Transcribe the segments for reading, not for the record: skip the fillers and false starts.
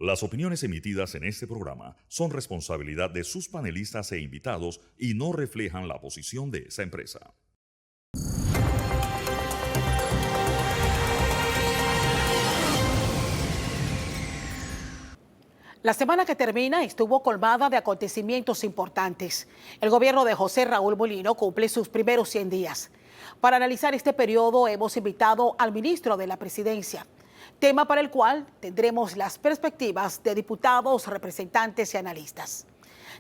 Las opiniones emitidas en este programa son responsabilidad de sus panelistas e invitados y no reflejan la posición de esa empresa. La semana que termina estuvo colmada de acontecimientos importantes. El gobierno de José Raúl Mulino cumple sus primeros 100 días. Para analizar este periodo hemos invitado al ministro de la Presidencia, tema para el cual tendremos las perspectivas de diputados, representantes y analistas.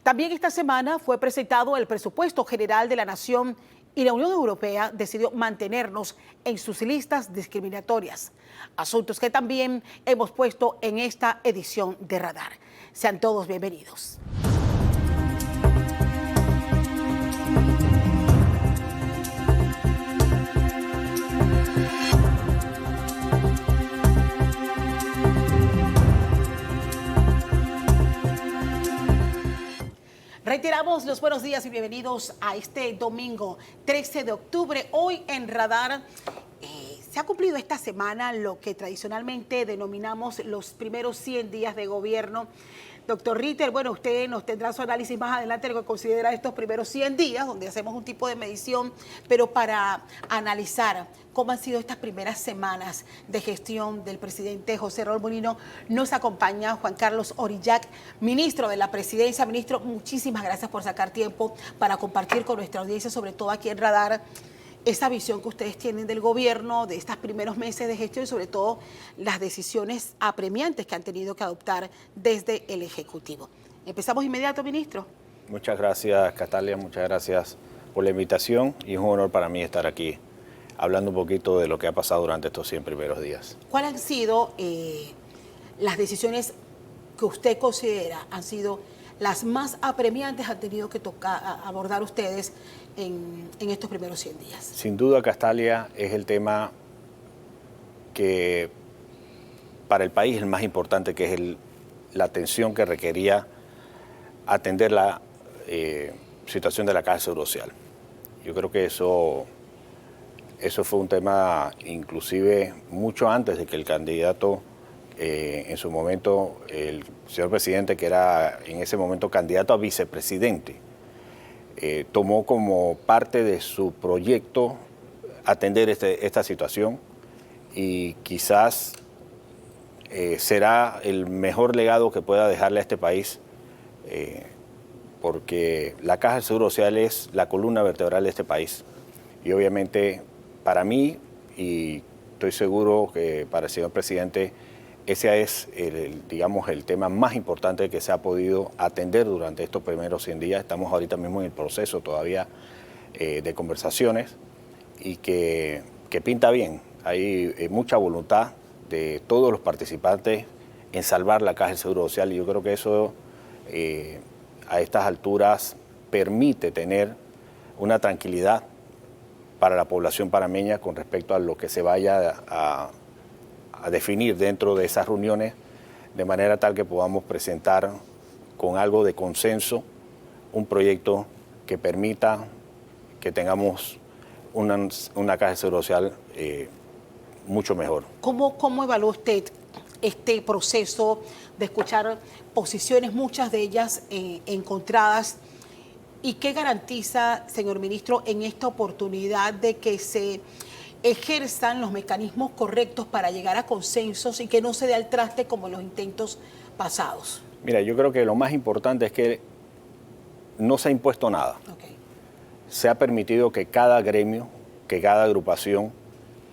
También esta semana fue presentado el presupuesto general de la Nación y la Unión Europea decidió mantenernos en sus listas discriminatorias. Asuntos que también hemos puesto en esta edición de Radar. Sean todos bienvenidos. Reiteramos los buenos días y bienvenidos a este domingo 13 de octubre. Hoy en Radar se ha cumplido esta semana lo que tradicionalmente denominamos los primeros 100 días de gobierno. Doctor Ritter, bueno, usted nos tendrá su análisis más adelante de lo que considera estos primeros 100 días, donde hacemos un tipo de medición, pero para analizar cómo han sido estas primeras semanas de gestión del presidente José Raúl Mulino, nos acompaña Juan Carlos Orillac, ministro de la Presidencia. Ministro, muchísimas gracias por sacar tiempo para compartir con nuestra audiencia, sobre todo aquí en Radar, esa visión que ustedes tienen del gobierno, de estos primeros meses de gestión y sobre todo las decisiones apremiantes que han tenido que adoptar desde el Ejecutivo. Empezamos inmediato, ministro. Muchas gracias, Catalia, muchas gracias por la invitación y es un honor para mí estar aquí hablando un poquito de lo que ha pasado durante estos 100 primeros días. ¿Cuáles han sido las decisiones que usted considera han sido las más apremiantes han tenido que abordar ustedes en estos primeros 100 días? Sin duda, Castalia, es el tema que para el país es el más importante, que es la atención que requería atender la situación de la Caja de Seguro Social. Yo creo que eso fue un tema inclusive mucho antes de que el candidato, en su momento, el señor presidente, que era en ese momento candidato a vicepresidente, tomó como parte de su proyecto atender esta situación y quizás será el mejor legado que pueda dejarle a este país, porque la Caja de Seguro Social es la columna vertebral de este país y obviamente para mí, y estoy seguro que para el señor presidente, ese es el tema más importante que se ha podido atender durante estos primeros 100 días. Estamos ahorita mismo en el proceso todavía de conversaciones y que pinta bien. Hay mucha voluntad de todos los participantes en salvar la Caja del Seguro Social y yo creo que eso a estas alturas permite tener una tranquilidad para la población panameña con respecto a lo que se vaya a definir dentro de esas reuniones, de manera tal que podamos presentar con algo de consenso un proyecto que permita que tengamos una Caja de Seguro Social mucho mejor. ¿Cómo evalúa usted este proceso de escuchar posiciones, muchas de ellas encontradas? ¿Y qué garantiza, señor ministro, en esta oportunidad de que se ejerzan los mecanismos correctos para llegar a consensos y que no se dé al traste como en los intentos pasados? Mira, yo creo que lo más importante es que no se ha impuesto nada. Okay. Se ha permitido que cada gremio, que cada agrupación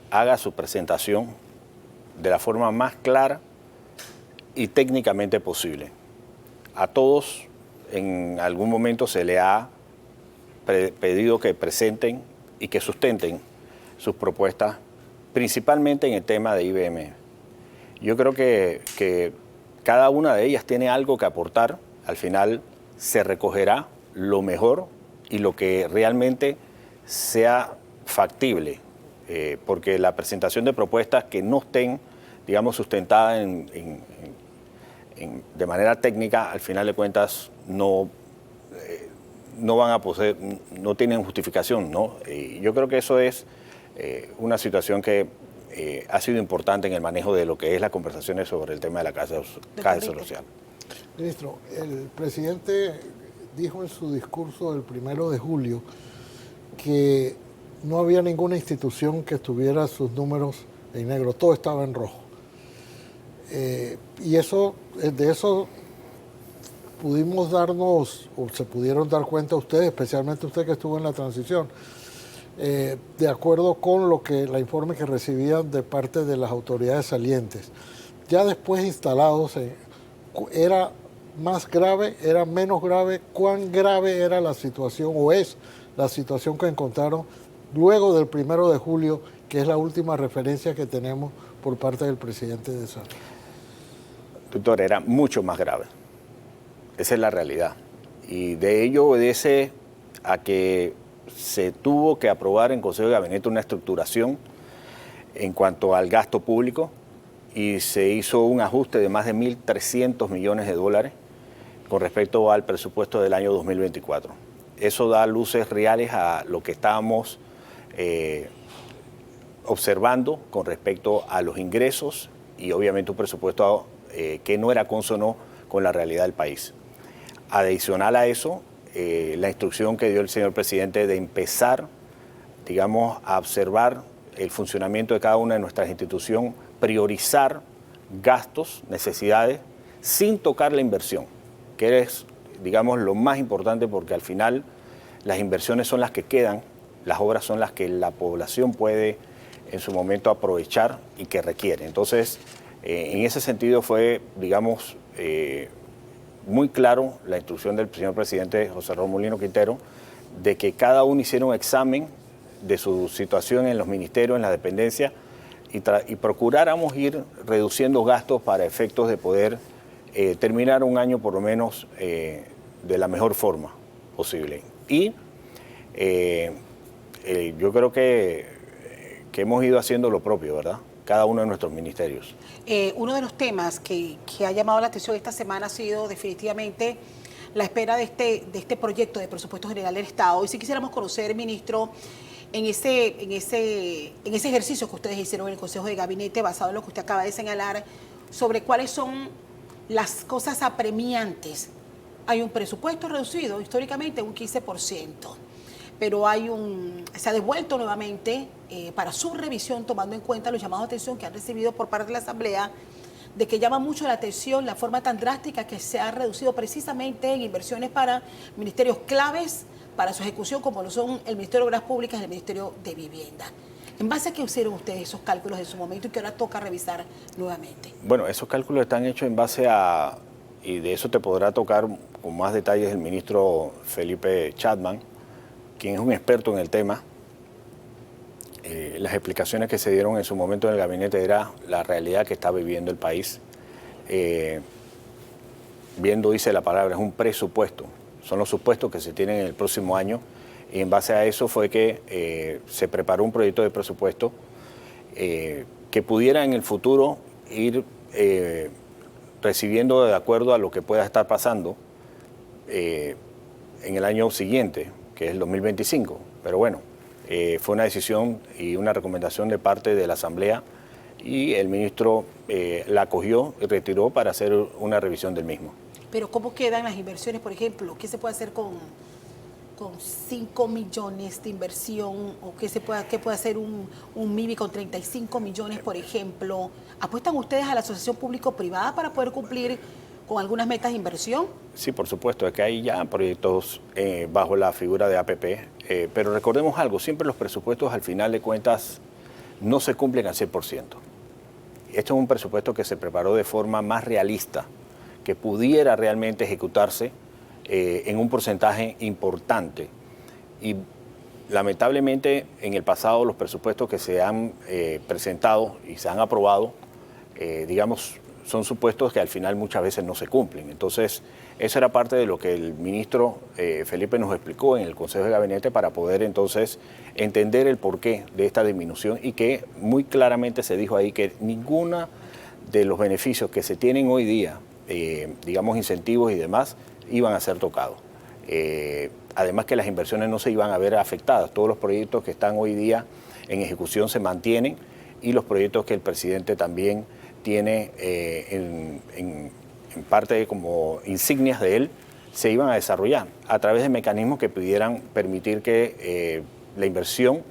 haga su presentación de la forma más clara y técnicamente posible. A todos en algún momento se le ha pedido que presenten y que sustenten sus propuestas, principalmente en el tema de IBM. Yo creo que cada una de ellas tiene algo que aportar. Al final se recogerá lo mejor y lo que realmente sea factible, porque la presentación de propuestas que no estén, digamos, sustentadas de manera técnica, al final de cuentas no van a poseer, no tienen justificación, ¿no? Y yo creo que eso es una situación que ha sido importante en el manejo de lo que es las conversaciones sobre el tema de la caja social. Ministro, el presidente dijo en su discurso del 1 de julio que no había ninguna institución que tuviera sus números en negro, todo estaba en rojo. Y de eso pudimos darnos, o se pudieron dar cuenta ustedes, especialmente usted que estuvo en la transición, de acuerdo con la informe que recibían de parte de las autoridades salientes. Ya después instalados, ¿era más grave, era menos grave? ¿Cuán grave era la situación o es la situación que encontraron luego del 1 de julio, que es la última referencia que tenemos por parte del presidente de Salud? Doctor, era mucho más grave. Esa es la realidad. Y de ello obedece a que se tuvo que aprobar en Consejo de Gabinete una estructuración en cuanto al gasto público y se hizo un ajuste de más de 1.300 millones de dólares con respecto al presupuesto del año 2024. Eso da luces reales a lo que estábamos observando con respecto a los ingresos y obviamente un presupuesto que no era consono con la realidad del país. Adicional a eso, la instrucción que dio el señor presidente de empezar, digamos, a observar el funcionamiento de cada una de nuestras instituciones, priorizar gastos, necesidades, sin tocar la inversión, que es, digamos, lo más importante porque al final las inversiones son las que quedan, las obras son las que la población puede en su momento aprovechar y que requiere. Entonces, en ese sentido fue, digamos, muy claro la instrucción del señor presidente José Raúl Mulino Quintero de que cada uno hiciera un examen de su situación en los ministerios, en la dependencia y procuráramos ir reduciendo gastos para efectos de poder terminar un año por lo menos de la mejor forma posible. Y yo creo que hemos ido haciendo lo propio, ¿verdad? Cada uno de nuestros ministerios. Uno de los temas que ha llamado la atención esta semana ha sido definitivamente la espera de este proyecto de presupuesto general del Estado. Y si quisiéramos conocer, ministro, en ese ejercicio que ustedes hicieron en el Consejo de Gabinete, basado en lo que usted acaba de señalar, sobre cuáles son las cosas apremiantes. Hay un presupuesto reducido históricamente un 15%. Pero se ha devuelto nuevamente para su revisión, tomando en cuenta los llamados de atención que han recibido por parte de la Asamblea, de que llama mucho la atención la forma tan drástica que se ha reducido precisamente en inversiones para ministerios claves para su ejecución, como lo son el Ministerio de Obras Públicas y el Ministerio de Vivienda. ¿En base a qué hicieron ustedes esos cálculos en su momento y que ahora toca revisar nuevamente? Bueno, esos cálculos están hechos en base a, y de eso te podrá tocar con más detalles el ministro Felipe Chapman, quien es un experto en el tema. Las explicaciones que se dieron en su momento en el gabinete era la realidad que está viviendo el país. Viendo, dice la palabra, es un presupuesto. Son los supuestos que se tienen en el próximo año y en base a eso fue que se preparó un proyecto de presupuesto que pudiera en el futuro ir recibiendo de acuerdo a lo que pueda estar pasando en el año siguiente, que es el 2025. Pero bueno, fue una decisión y una recomendación de parte de la Asamblea y el ministro la acogió y retiró para hacer una revisión del mismo. Pero ¿cómo quedan las inversiones, por ejemplo? ¿Qué se puede hacer con 5 millones de inversión? ¿O qué puede hacer un MIBI con 35 millones, por ejemplo? ¿Apuestan ustedes a la asociación público-privada para poder cumplir con algunas metas de inversión? Sí, por supuesto, es que hay ya proyectos bajo la figura de APP, pero recordemos algo, siempre los presupuestos al final de cuentas no se cumplen al 100%. Este es un presupuesto que se preparó de forma más realista, que pudiera realmente ejecutarse en un porcentaje importante. Y lamentablemente en el pasado los presupuestos que se han presentado y se han aprobado, digamos, son supuestos que al final muchas veces no se cumplen. Entonces, eso era parte de lo que el ministro Felipe nos explicó en el Consejo de Gabinete para poder entonces entender el porqué de esta disminución y que muy claramente se dijo ahí que ninguno de los beneficios que se tienen hoy día, digamos incentivos y demás, iban a ser tocados. Además que las inversiones no se iban a ver afectadas. Todos los proyectos que están hoy día en ejecución se mantienen y los proyectos que el presidente también tiene en parte como insignias de él, se iban a desarrollar a través de mecanismos que pudieran permitir que la inversión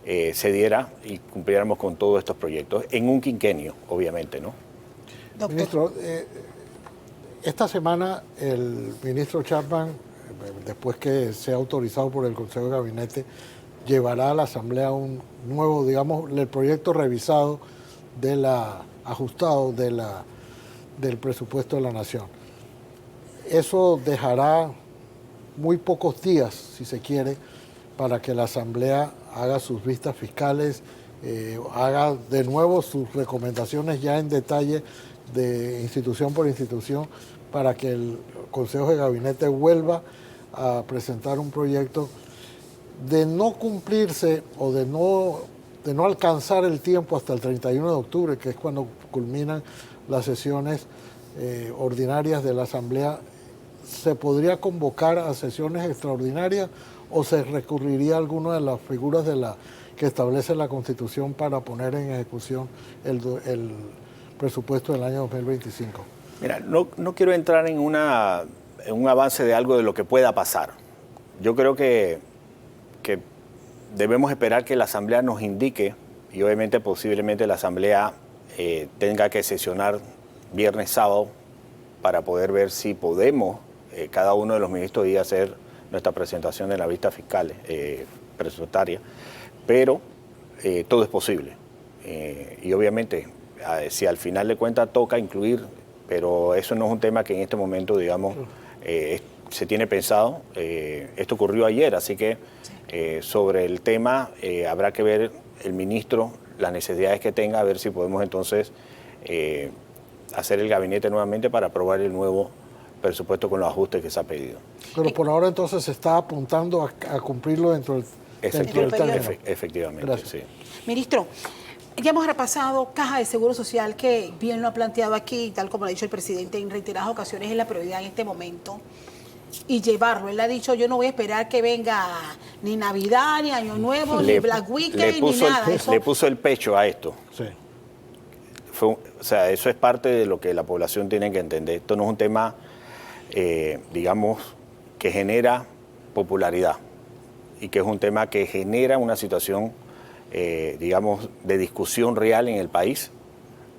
se diera y cumpliéramos con todos estos proyectos en un quinquenio, obviamente, ¿no? Doctor. Ministro, esta semana el ministro Chapman, después que sea autorizado por el Consejo de Gabinete, llevará a la Asamblea un nuevo, digamos, el proyecto revisado ajustado del presupuesto de la Nación. Eso dejará muy pocos días, si se quiere, para que la Asamblea haga sus vistas fiscales, haga de nuevo sus recomendaciones ya en detalle de institución por institución, para que el Consejo de Gabinete vuelva a presentar un proyecto. De no cumplirse o de no alcanzar el tiempo hasta el 31 de octubre, que es cuando culminan las sesiones ordinarias de la Asamblea, ¿se podría convocar a sesiones extraordinarias o se recurriría a alguna de las figuras que establece la Constitución para poner en ejecución el presupuesto del año 2025? Mira, no quiero entrar en un avance de algo de lo que pueda pasar. Yo creo que debemos esperar que la Asamblea nos indique, y obviamente posiblemente la Asamblea tenga que sesionar viernes, sábado, para poder ver si podemos, cada uno de los ministros, ir a hacer nuestra presentación de la vista fiscal presupuestaria, pero todo es posible. Y obviamente, si al final de cuentas toca incluir, pero eso no es un tema que en este momento, digamos, se tiene pensado. Esto ocurrió ayer, así que sobre el tema habrá que ver el ministro las necesidades que tenga, a ver si podemos entonces hacer el gabinete nuevamente para aprobar el nuevo presupuesto con los ajustes que se ha pedido. Pero por ahora entonces se está apuntando a cumplirlo dentro del término. Efectivamente, Gracias. sí. Ministro, ya hemos repasado Caja de Seguro Social, que bien lo ha planteado aquí, tal como lo ha dicho el presidente en reiteradas ocasiones, es la prioridad en este momento. Y llevarlo. Él ha dicho, yo no voy a esperar que venga ni Navidad, ni Año Nuevo, ni Black Weekend, ni nada. Le puso el pecho a esto. Sí. O sea, eso es parte de lo que la población tiene que entender. Esto no es un tema, digamos, que genera popularidad y que es un tema que genera una situación, digamos, de discusión real en el país,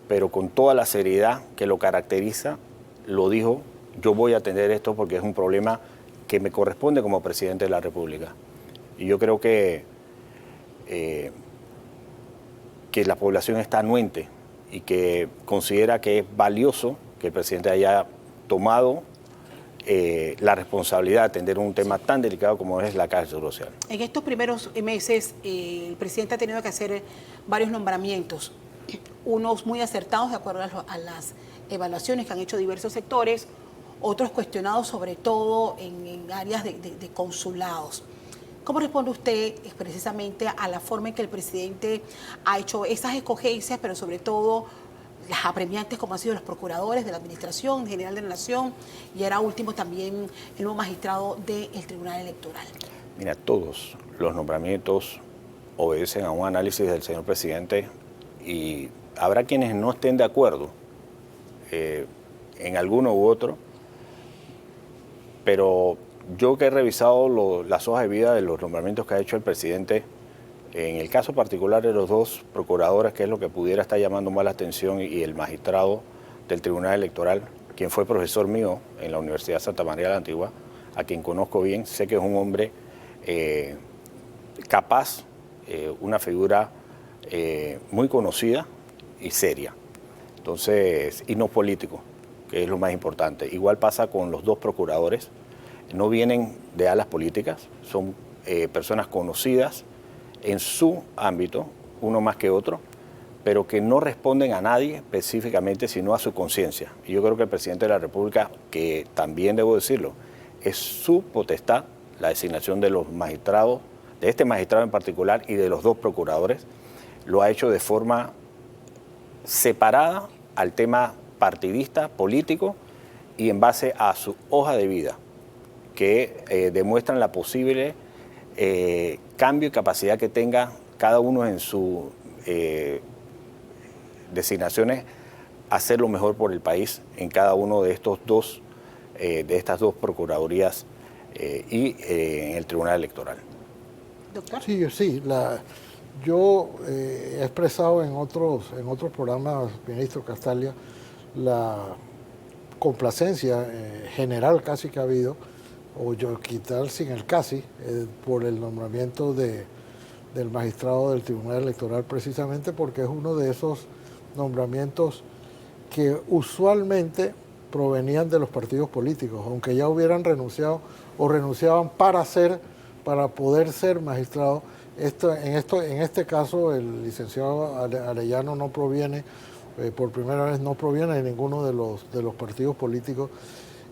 pero con toda la seriedad que lo caracteriza, lo dijo: yo voy a atender esto porque es un problema que me corresponde como presidente de la República. Y yo creo que la población está anuente y que considera que es valioso que el presidente haya tomado la responsabilidad de atender un tema tan delicado como es la Caja de Seguro Social. En estos primeros meses, el presidente ha tenido que hacer varios nombramientos, unos muy acertados de acuerdo a las evaluaciones que han hecho diversos sectores, otros cuestionados sobre todo en áreas de consulados. ¿Cómo responde usted precisamente a la forma en que el presidente ha hecho esas escogencias, pero sobre todo las apremiantes como han sido los procuradores de la Administración General de la Nación y ahora último también el nuevo magistrado del Tribunal Electoral? Mira, todos los nombramientos obedecen a un análisis del señor presidente y habrá quienes no estén de acuerdo en alguno u otro, pero yo que he revisado las hojas de vida de los nombramientos que ha hecho el presidente, en el caso particular de los dos procuradores, que es lo que pudiera estar llamando más la atención, y el magistrado del Tribunal Electoral, quien fue profesor mío en la Universidad de Santa María de la Antigua, a quien conozco bien, sé que es un hombre capaz, una figura muy conocida y seria, entonces, y no político, que es lo más importante. Igual pasa con los dos procuradores, no vienen de alas políticas, son personas conocidas en su ámbito, uno más que otro, pero que no responden a nadie específicamente, sino a su conciencia. Y yo creo que el presidente de la República, que también debo decirlo, es su potestad la designación de los magistrados, de este magistrado en particular y de los dos procuradores, lo ha hecho de forma separada al tema partidista, político, y en base a su hoja de vida, que demuestran la posible cambio y capacidad que tenga cada uno en su designaciones, hacer lo mejor por el país en cada uno de estas dos procuradurías y en el Tribunal Electoral. Doctor. Sí. Yo he expresado en otros programas, ministro Castalia, la complacencia general casi que ha habido, o yo quitar sin el casi, por el nombramiento del magistrado del Tribunal Electoral, precisamente porque es uno de esos nombramientos que usualmente provenían de los partidos políticos, aunque ya hubieran renunciado o renunciaban para poder ser magistrado. En este caso, el licenciado Arellano no proviene, por primera vez no proviene de ninguno de los partidos políticos.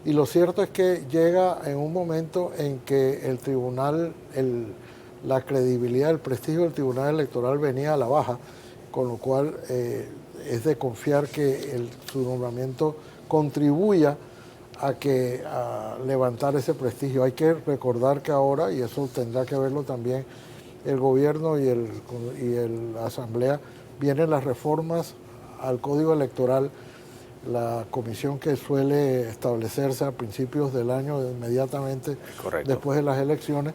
Y lo cierto es que llega en un momento en que el tribunal, la credibilidad, el prestigio del Tribunal Electoral venía a la baja, con lo cual es de confiar que su nombramiento contribuya a levantar ese prestigio. Hay que recordar que ahora, y eso tendrá que verlo también el gobierno y la Asamblea, vienen las reformas al Código Electoral, la comisión que suele establecerse a principios del año, inmediatamente después de las elecciones,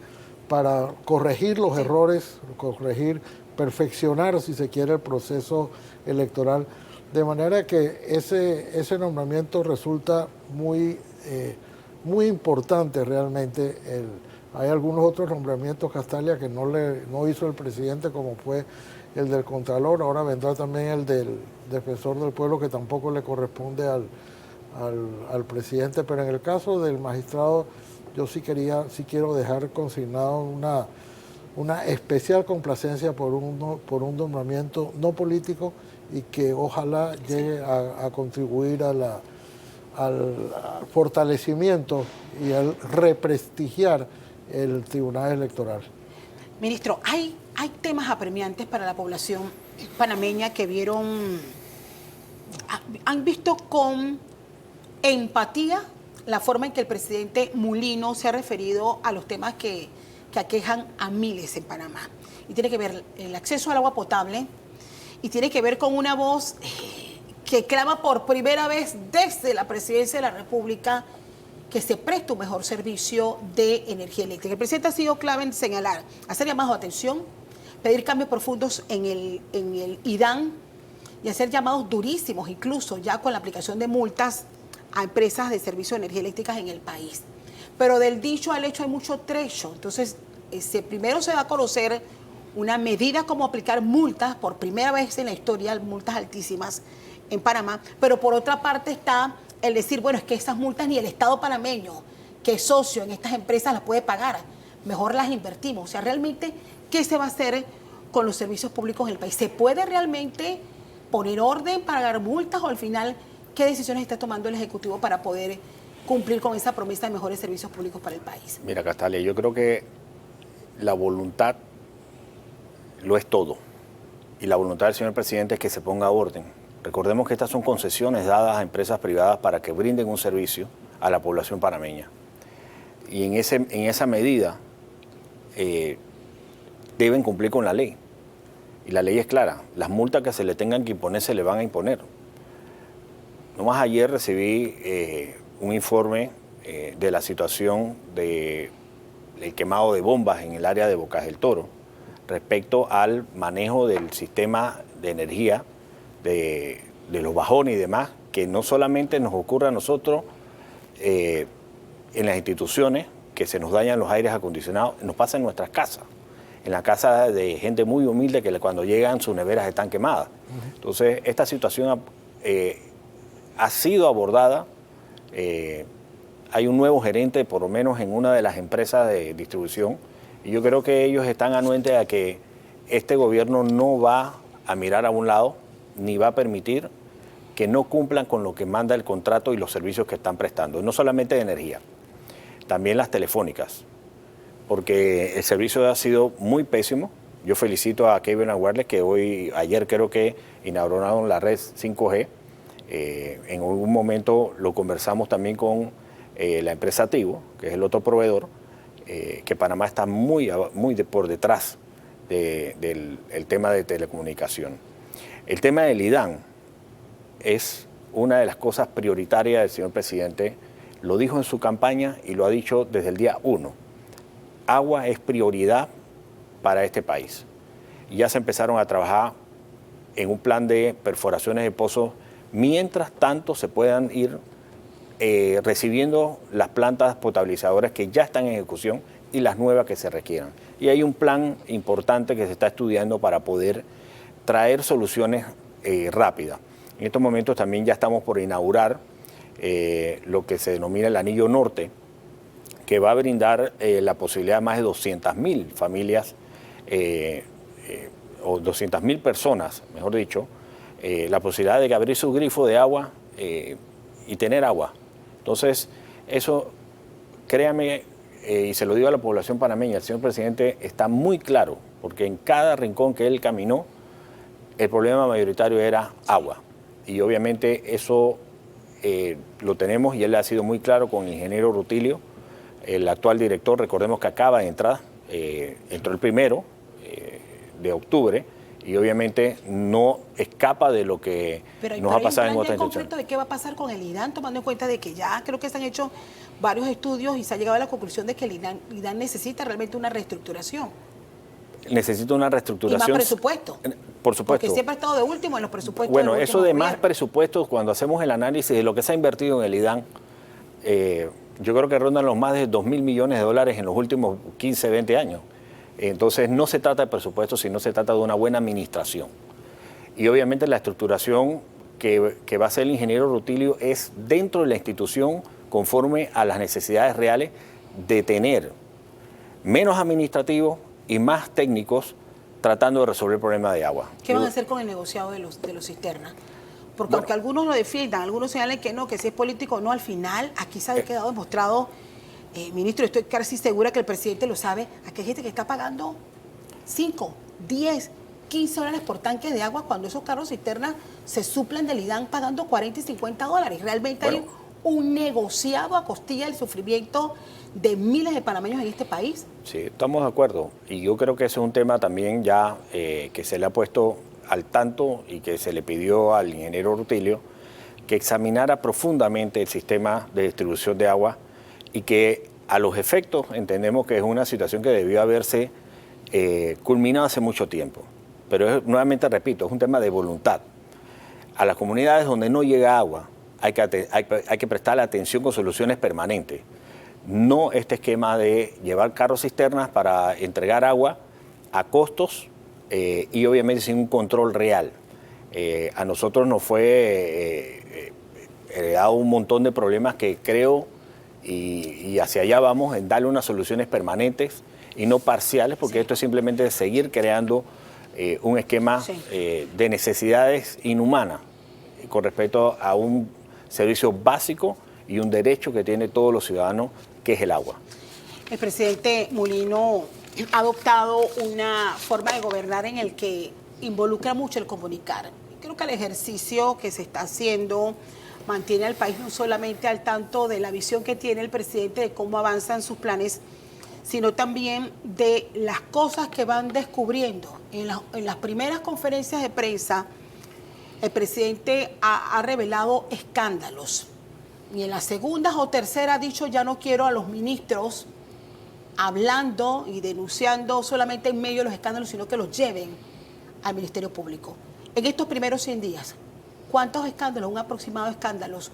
para corregir los errores, perfeccionar, si se quiere, el proceso electoral. De manera que ese nombramiento resulta muy importante realmente. Hay algunos otros nombramientos, Castalia, que no hizo el presidente, como fue el del Contralor. Ahora vendrá también el del Defensor del Pueblo, que tampoco le corresponde al presidente. Pero en el caso del magistrado, yo sí quiero dejar consignado una especial complacencia por un nombramiento no político, y que ojalá llegue a contribuir al fortalecimiento y al represtigiar el Tribunal Electoral. Ministro, hay temas apremiantes para la población panameña que han visto con empatía la forma en que el presidente Mulino se ha referido a los temas que aquejan a miles en Panamá. Y tiene que ver el acceso al agua potable, y tiene que ver con una voz que clama por primera vez desde la presidencia de la República que se preste un mejor servicio de energía eléctrica. El presidente ha sido clave en señalar, hacer llamados de atención, pedir cambios profundos en el IDAN y hacer llamados durísimos, incluso ya con la aplicación de multas a empresas de servicio de energía eléctrica en el país. Pero del dicho al hecho hay mucho trecho. Entonces, primero se va a conocer una medida como aplicar multas por primera vez en la historia, multas altísimas en Panamá, pero por otra parte está el decir, bueno, es que esas multas ni el Estado panameño, que es socio en estas empresas, las puede pagar, mejor las invertimos. O sea, realmente, ¿qué se va a hacer con los servicios públicos en el país? ¿Se puede realmente poner orden para pagar multas, o al final qué decisiones está tomando el Ejecutivo para poder cumplir con esa promesa de mejores servicios públicos para el país? Mira, Castalia, yo creo que la voluntad lo es todo. Y la voluntad del señor presidente es que se ponga orden. Recordemos que estas son concesiones dadas a empresas privadas para que brinden un servicio a la población panameña. Y en esa medida deben cumplir con la ley. Y la ley es clara. Las multas que se le tengan que imponer se le van a imponer. Nomás ayer recibí un informe de la situación del quemado de bombas en el área de Bocas del Toro, respecto al manejo del sistema de energía, de los bajones y demás, que no solamente nos ocurre a nosotros en las instituciones, que se nos dañan los aires acondicionados, nos pasa en nuestras casas, en la casa de gente muy humilde que cuando llegan sus neveras están quemadas. Entonces, esta situación ha sido abordada. Hay un nuevo gerente, por lo menos en una de las empresas de distribución, y yo creo que ellos están anuentes a que este gobierno no va a mirar a un lado, ni va a permitir que no cumplan con lo que manda el contrato y los servicios que están prestando. No solamente de energía, también las telefónicas, porque el servicio ha sido muy pésimo. Yo felicito a Cable & Wireless, que ayer creo que inauguraron la red 5G. En algún momento lo conversamos también con la empresa Tigo, que es el otro proveedor, que Panamá está muy por detrás del tema de telecomunicación. El tema del IDAN, es una de las cosas prioritarias del señor presidente. Lo dijo en su campaña y lo ha dicho desde el día 1. Agua es prioridad para este país. Y ya se empezaron a trabajar en un plan de perforaciones de pozos mientras tanto se puedan ir recibiendo las plantas potabilizadoras que ya están en ejecución y las nuevas que se requieran. Y hay un plan importante que se está estudiando para poder traer soluciones rápidas. En estos momentos también ya estamos por inaugurar lo que se denomina el Anillo Norte, que va a brindar la posibilidad a más de 200.000 familias o 200.000 personas, mejor dicho, la posibilidad de abrir su grifo de agua y tener agua. Entonces, eso, créame, y se lo digo a la población panameña, el señor presidente está muy claro, porque en cada rincón que él caminó, el problema mayoritario era agua. Y obviamente eso lo tenemos y él ha sido muy claro con el ingeniero Rutilio, el actual director. Recordemos que acaba de entrar, entró el 1 de octubre, y obviamente no escapa de lo que nos ha pasado en otras instituciones. ¿De qué va a pasar con el IDAN, tomando en cuenta de que ya creo que se han hecho varios estudios y se ha llegado a la conclusión de que el IDAN necesita realmente una reestructuración? Necesita una reestructuración. Y más presupuesto. Por supuesto. Porque siempre ha estado de último en los presupuestos. Bueno, eso de más presupuestos, cuando hacemos el análisis de lo que se ha invertido en el IDAN, yo creo que rondan los más de 2.000 millones de dólares en los últimos 15, 20 años. Entonces no se trata de presupuesto, sino se trata de una buena administración. Y obviamente la estructuración que va a hacer el ingeniero Rutilio es dentro de la institución conforme a las necesidades reales de tener menos administrativos y más técnicos tratando de resolver el problema de agua. ¿Qué van a hacer con el negociado de los cisternas? Porque bueno, aunque algunos lo defiendan, algunos señalan que no, que si es político o no, al final aquí se ha quedado demostrado. Ministro, estoy casi segura que el presidente lo sabe, aquí hay gente que está pagando 5, 10, 15 dólares por tanque de agua cuando esos carros cisternas se suplen del IDAN pagando 40 y 50 dólares. Realmente hay un negociado a costilla del sufrimiento de miles de panameños en este país. Sí, estamos de acuerdo. Y yo creo que ese es un tema también ya que se le ha puesto al tanto y que se le pidió al ingeniero Rutilio que examinara profundamente el sistema de distribución de agua y que a los efectos entendemos que es una situación que debió haberse culminado hace mucho tiempo. Pero nuevamente repito, es un tema de voluntad. A las comunidades donde no llega agua hay que prestarle atención con soluciones permanentes. No este esquema de llevar carros cisternas para entregar agua a costos y obviamente sin un control real. A nosotros nos fue heredado un montón de problemas que creo y hacia allá vamos en darle unas soluciones permanentes y no parciales, porque esto es simplemente seguir creando un esquema de necesidades inhumanas con respecto a un servicio básico y un derecho que tiene todos los ciudadanos, que es el agua. El presidente Mulino ha adoptado una forma de gobernar en el que involucra mucho el comunicar. Creo que el ejercicio que se está haciendo mantiene al país no solamente al tanto de la visión que tiene el presidente de cómo avanzan sus planes, sino también de las cosas que van descubriendo. En las primeras conferencias de prensa, el presidente ha revelado escándalos. Y en las segundas o terceras ha dicho, ya no quiero a los ministros hablando y denunciando solamente en medio de los escándalos, sino que los lleven al Ministerio Público. En estos primeros 100 días, ¿cuántos escándalos, un aproximado de escándalos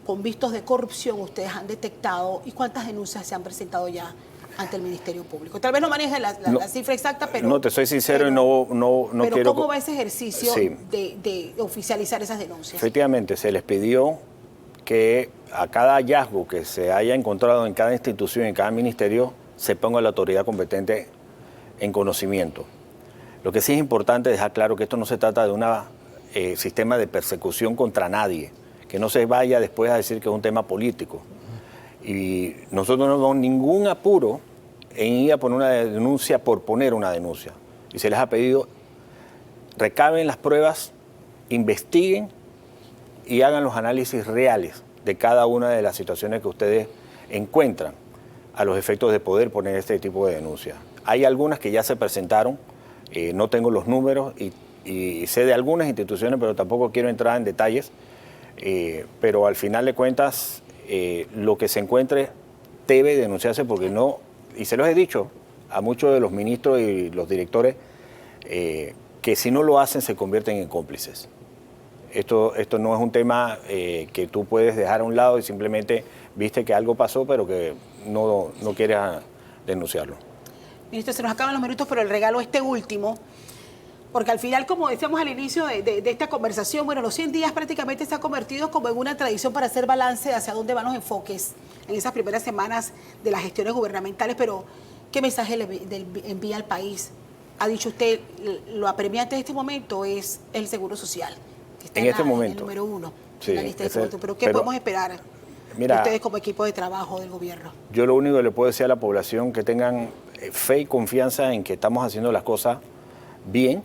con vistos de corrupción ustedes han detectado y cuántas denuncias se han presentado ya ante el Ministerio Público? Tal vez no maneje la cifra exacta, pero... No, te soy sincero y no pero quiero... ¿cómo va ese ejercicio de oficializar esas denuncias? Efectivamente, se les pidió que a cada hallazgo que se haya encontrado en cada institución, en cada ministerio, se ponga la autoridad competente en conocimiento. Lo que sí es importante dejar claro que esto no se trata de un sistema de persecución contra nadie, que no se vaya después a decir que es un tema político. Y nosotros no tenemos ningún apuro en ir a poner una denuncia por poner una denuncia. Y se les ha pedido, recaben las pruebas, investiguen y hagan los análisis reales de cada una de las situaciones que ustedes encuentran a los efectos de poder poner este tipo de denuncias. Hay algunas que ya se presentaron, no tengo los números y y sé de algunas instituciones, pero tampoco quiero entrar en detalles. Pero al final de cuentas, lo que se encuentre debe denunciarse porque no, y se los he dicho a muchos de los ministros y los directores, que si no lo hacen se convierten en cómplices. Esto no es un tema que tú puedes dejar a un lado y simplemente viste que algo pasó, pero que no quieres denunciarlo. Ministro, se nos acaban los minutos, pero el regalo último, porque al final, como decíamos al inicio de esta conversación, bueno, los 100 días prácticamente se han convertido como en una tradición para hacer balance hacia dónde van los enfoques en esas primeras semanas de las gestiones gubernamentales, pero ¿qué mensaje le envía al país? Ha dicho usted, lo apremiante de este momento es el Seguro Social, que está en este momento, en el número 1 sí, en la lista de este momento. Pero ¿qué podemos esperar de ustedes como equipo de trabajo del gobierno? Yo lo único que le puedo decir a la población que tengan fe y confianza en que estamos haciendo las cosas bien.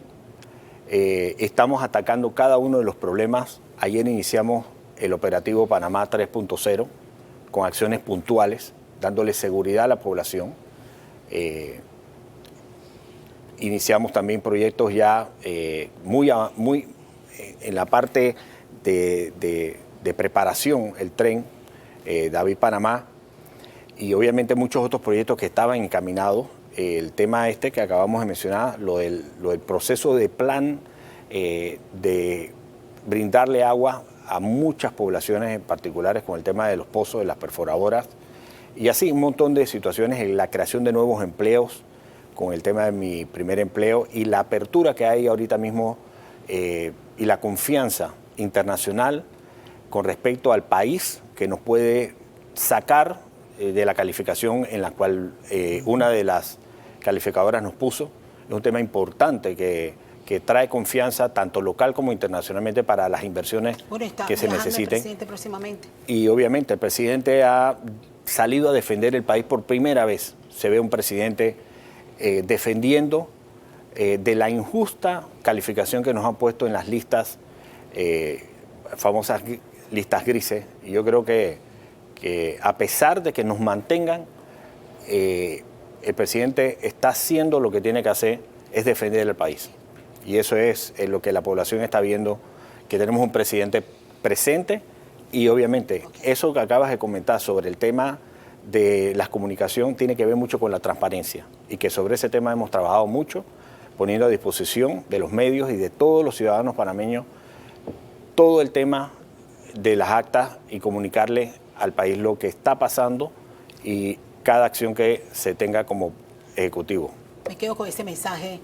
Estamos atacando cada uno de los problemas. Ayer iniciamos el operativo Panamá 3.0 con acciones puntuales, dándole seguridad a la población. Iniciamos también proyectos ya muy en la parte de preparación, el tren David-Panamá, y obviamente muchos otros proyectos que estaban encaminados. El tema que acabamos de mencionar, lo del proceso de plan de brindarle agua a muchas poblaciones en particulares con el tema de los pozos, de las perforadoras, y así un montón de situaciones, en la creación de nuevos empleos, con el tema de mi primer empleo y la apertura que hay ahorita mismo y la confianza internacional con respecto al país que nos puede sacar de la calificación en la cual una de las calificadoras nos puso. Es un tema importante que trae confianza tanto local como internacionalmente para las inversiones que se necesiten. El presidente próximamente. Y obviamente el presidente ha salido a defender el país por primera vez. Se ve un presidente defendiendo de la injusta calificación que nos han puesto en las listas, famosas listas grises. Y yo creo que a pesar de que nos mantengan, el presidente está haciendo lo que tiene que hacer, es defender el país. Y eso es lo que la población está viendo, que tenemos un presidente presente y obviamente eso que acabas de comentar sobre el tema de la comunicación tiene que ver mucho con la transparencia y que sobre ese tema hemos trabajado mucho, poniendo a disposición de los medios y de todos los ciudadanos panameños todo el tema de las actas y comunicarle al país lo que está pasando y cada acción que se tenga como ejecutivo. Me quedo con ese mensaje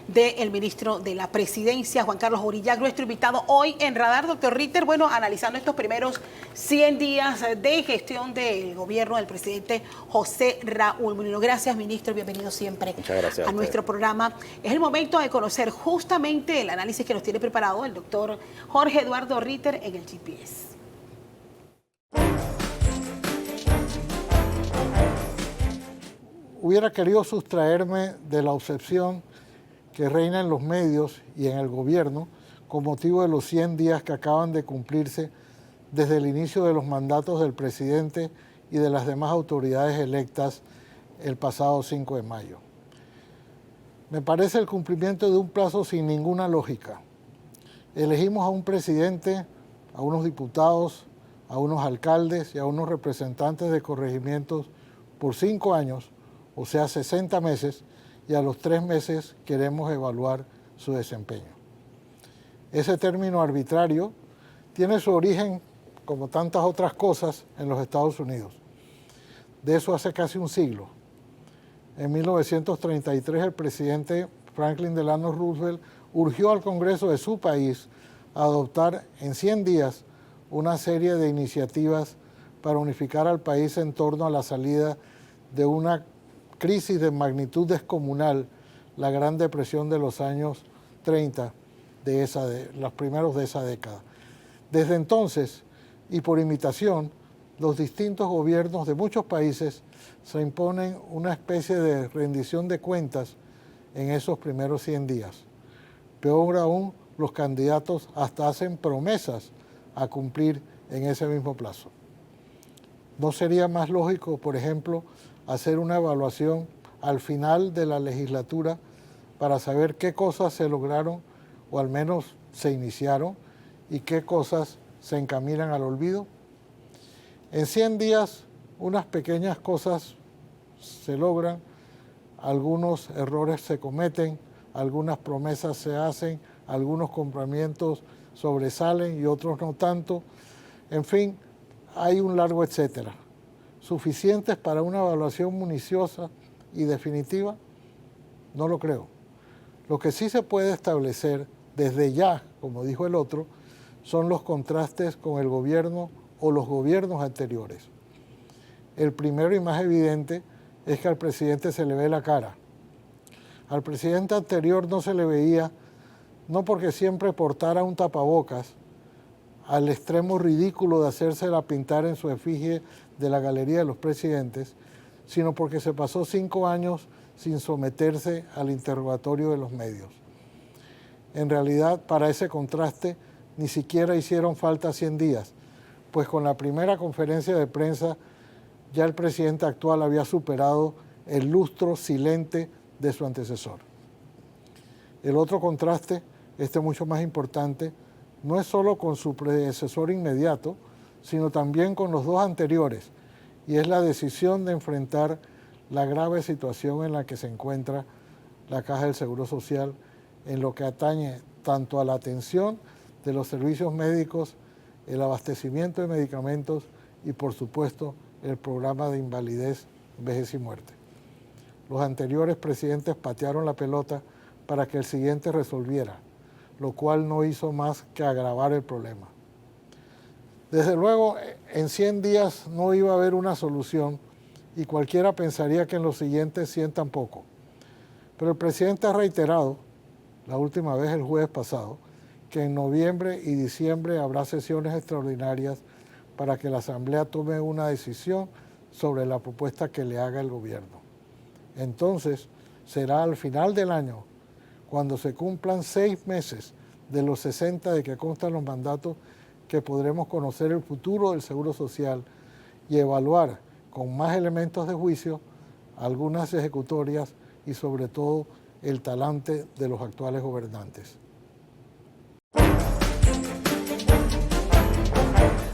del ministro de la Presidencia, Juan Carlos Aurillac, nuestro invitado hoy en Radar. Doctor Ritter, bueno, analizando estos primeros 100 días de gestión del gobierno del presidente José Raúl Mulino. Gracias, ministro, bienvenido siempre a nuestro programa. Es el momento de conocer justamente el análisis que nos tiene preparado el doctor Jorge Eduardo Ritter en el GPS. Hubiera querido sustraerme de la obsesión que reina en los medios y en el gobierno con motivo de los 100 días que acaban de cumplirse desde el inicio de los mandatos del presidente y de las demás autoridades electas el pasado 5 de mayo. Me parece el cumplimiento de un plazo sin ninguna lógica. Elegimos a un presidente, a unos diputados, a unos alcaldes y a unos representantes de corregimientos por 5 años, o sea, 60 meses, y a los 3 meses queremos evaluar su desempeño. Ese término arbitrario tiene su origen, como tantas otras cosas, en los Estados Unidos. De eso hace casi un siglo. En 1933 el presidente Franklin Delano Roosevelt urgió al Congreso de su país a adoptar en 100 días una serie de iniciativas para unificar al país en torno a la salida de una crisis de magnitud descomunal, la Gran Depresión de los años 30, los primeros de esa década. Desde entonces, y por imitación, los distintos gobiernos de muchos países se imponen una especie de rendición de cuentas en esos primeros 100 días. Peor aún, los candidatos hasta hacen promesas a cumplir en ese mismo plazo. ¿No sería más lógico, por ejemplo, hacer una evaluación al final de la legislatura para saber qué cosas se lograron o al menos se iniciaron, y qué cosas se encaminan al olvido. En 100 días, unas pequeñas cosas se logran, algunos errores se cometen, algunas promesas se hacen, algunos comportamientos sobresalen y otros no tanto. En fin, hay un largo etcétera. ¿Suficientes para una evaluación minuciosa y definitiva? No lo creo. Lo que sí se puede establecer desde ya, como dijo el otro, son los contrastes con el gobierno o los gobiernos anteriores. El primero y más evidente es que al presidente se le ve la cara. Al presidente anterior no se le veía, no porque siempre portara un tapabocas, al extremo ridículo de hacérsela pintar en su efigie de la Galería de los Presidentes, sino porque se pasó 5 años sin someterse al interrogatorio de los medios. En realidad, para ese contraste, ni siquiera hicieron falta 100 días, pues con la primera conferencia de prensa ya el presidente actual había superado el lustro silente de su antecesor. El otro contraste, mucho más importante, no es solo con su predecesor inmediato, sino también con los dos anteriores, y es la decisión de enfrentar la grave situación en la que se encuentra la Caja del Seguro Social en lo que atañe tanto a la atención de los servicios médicos, el abastecimiento de medicamentos y, por supuesto, el programa de invalidez, vejez y muerte. Los anteriores presidentes patearon la pelota para que el siguiente resolviera, lo cual no hizo más que agravar el problema. Desde luego, en 100 días no iba a haber una solución y cualquiera pensaría que en los siguientes 100 tampoco. Pero el presidente ha reiterado, la última vez el jueves pasado, que en noviembre y diciembre habrá sesiones extraordinarias para que la Asamblea tome una decisión sobre la propuesta que le haga el gobierno. Entonces, será al final del año, cuando se cumplan 6 meses de los 60 de que constan los mandatos, que podremos conocer el futuro del Seguro Social y evaluar con más elementos de juicio algunas ejecutorias y sobre todo el talante de los actuales gobernantes.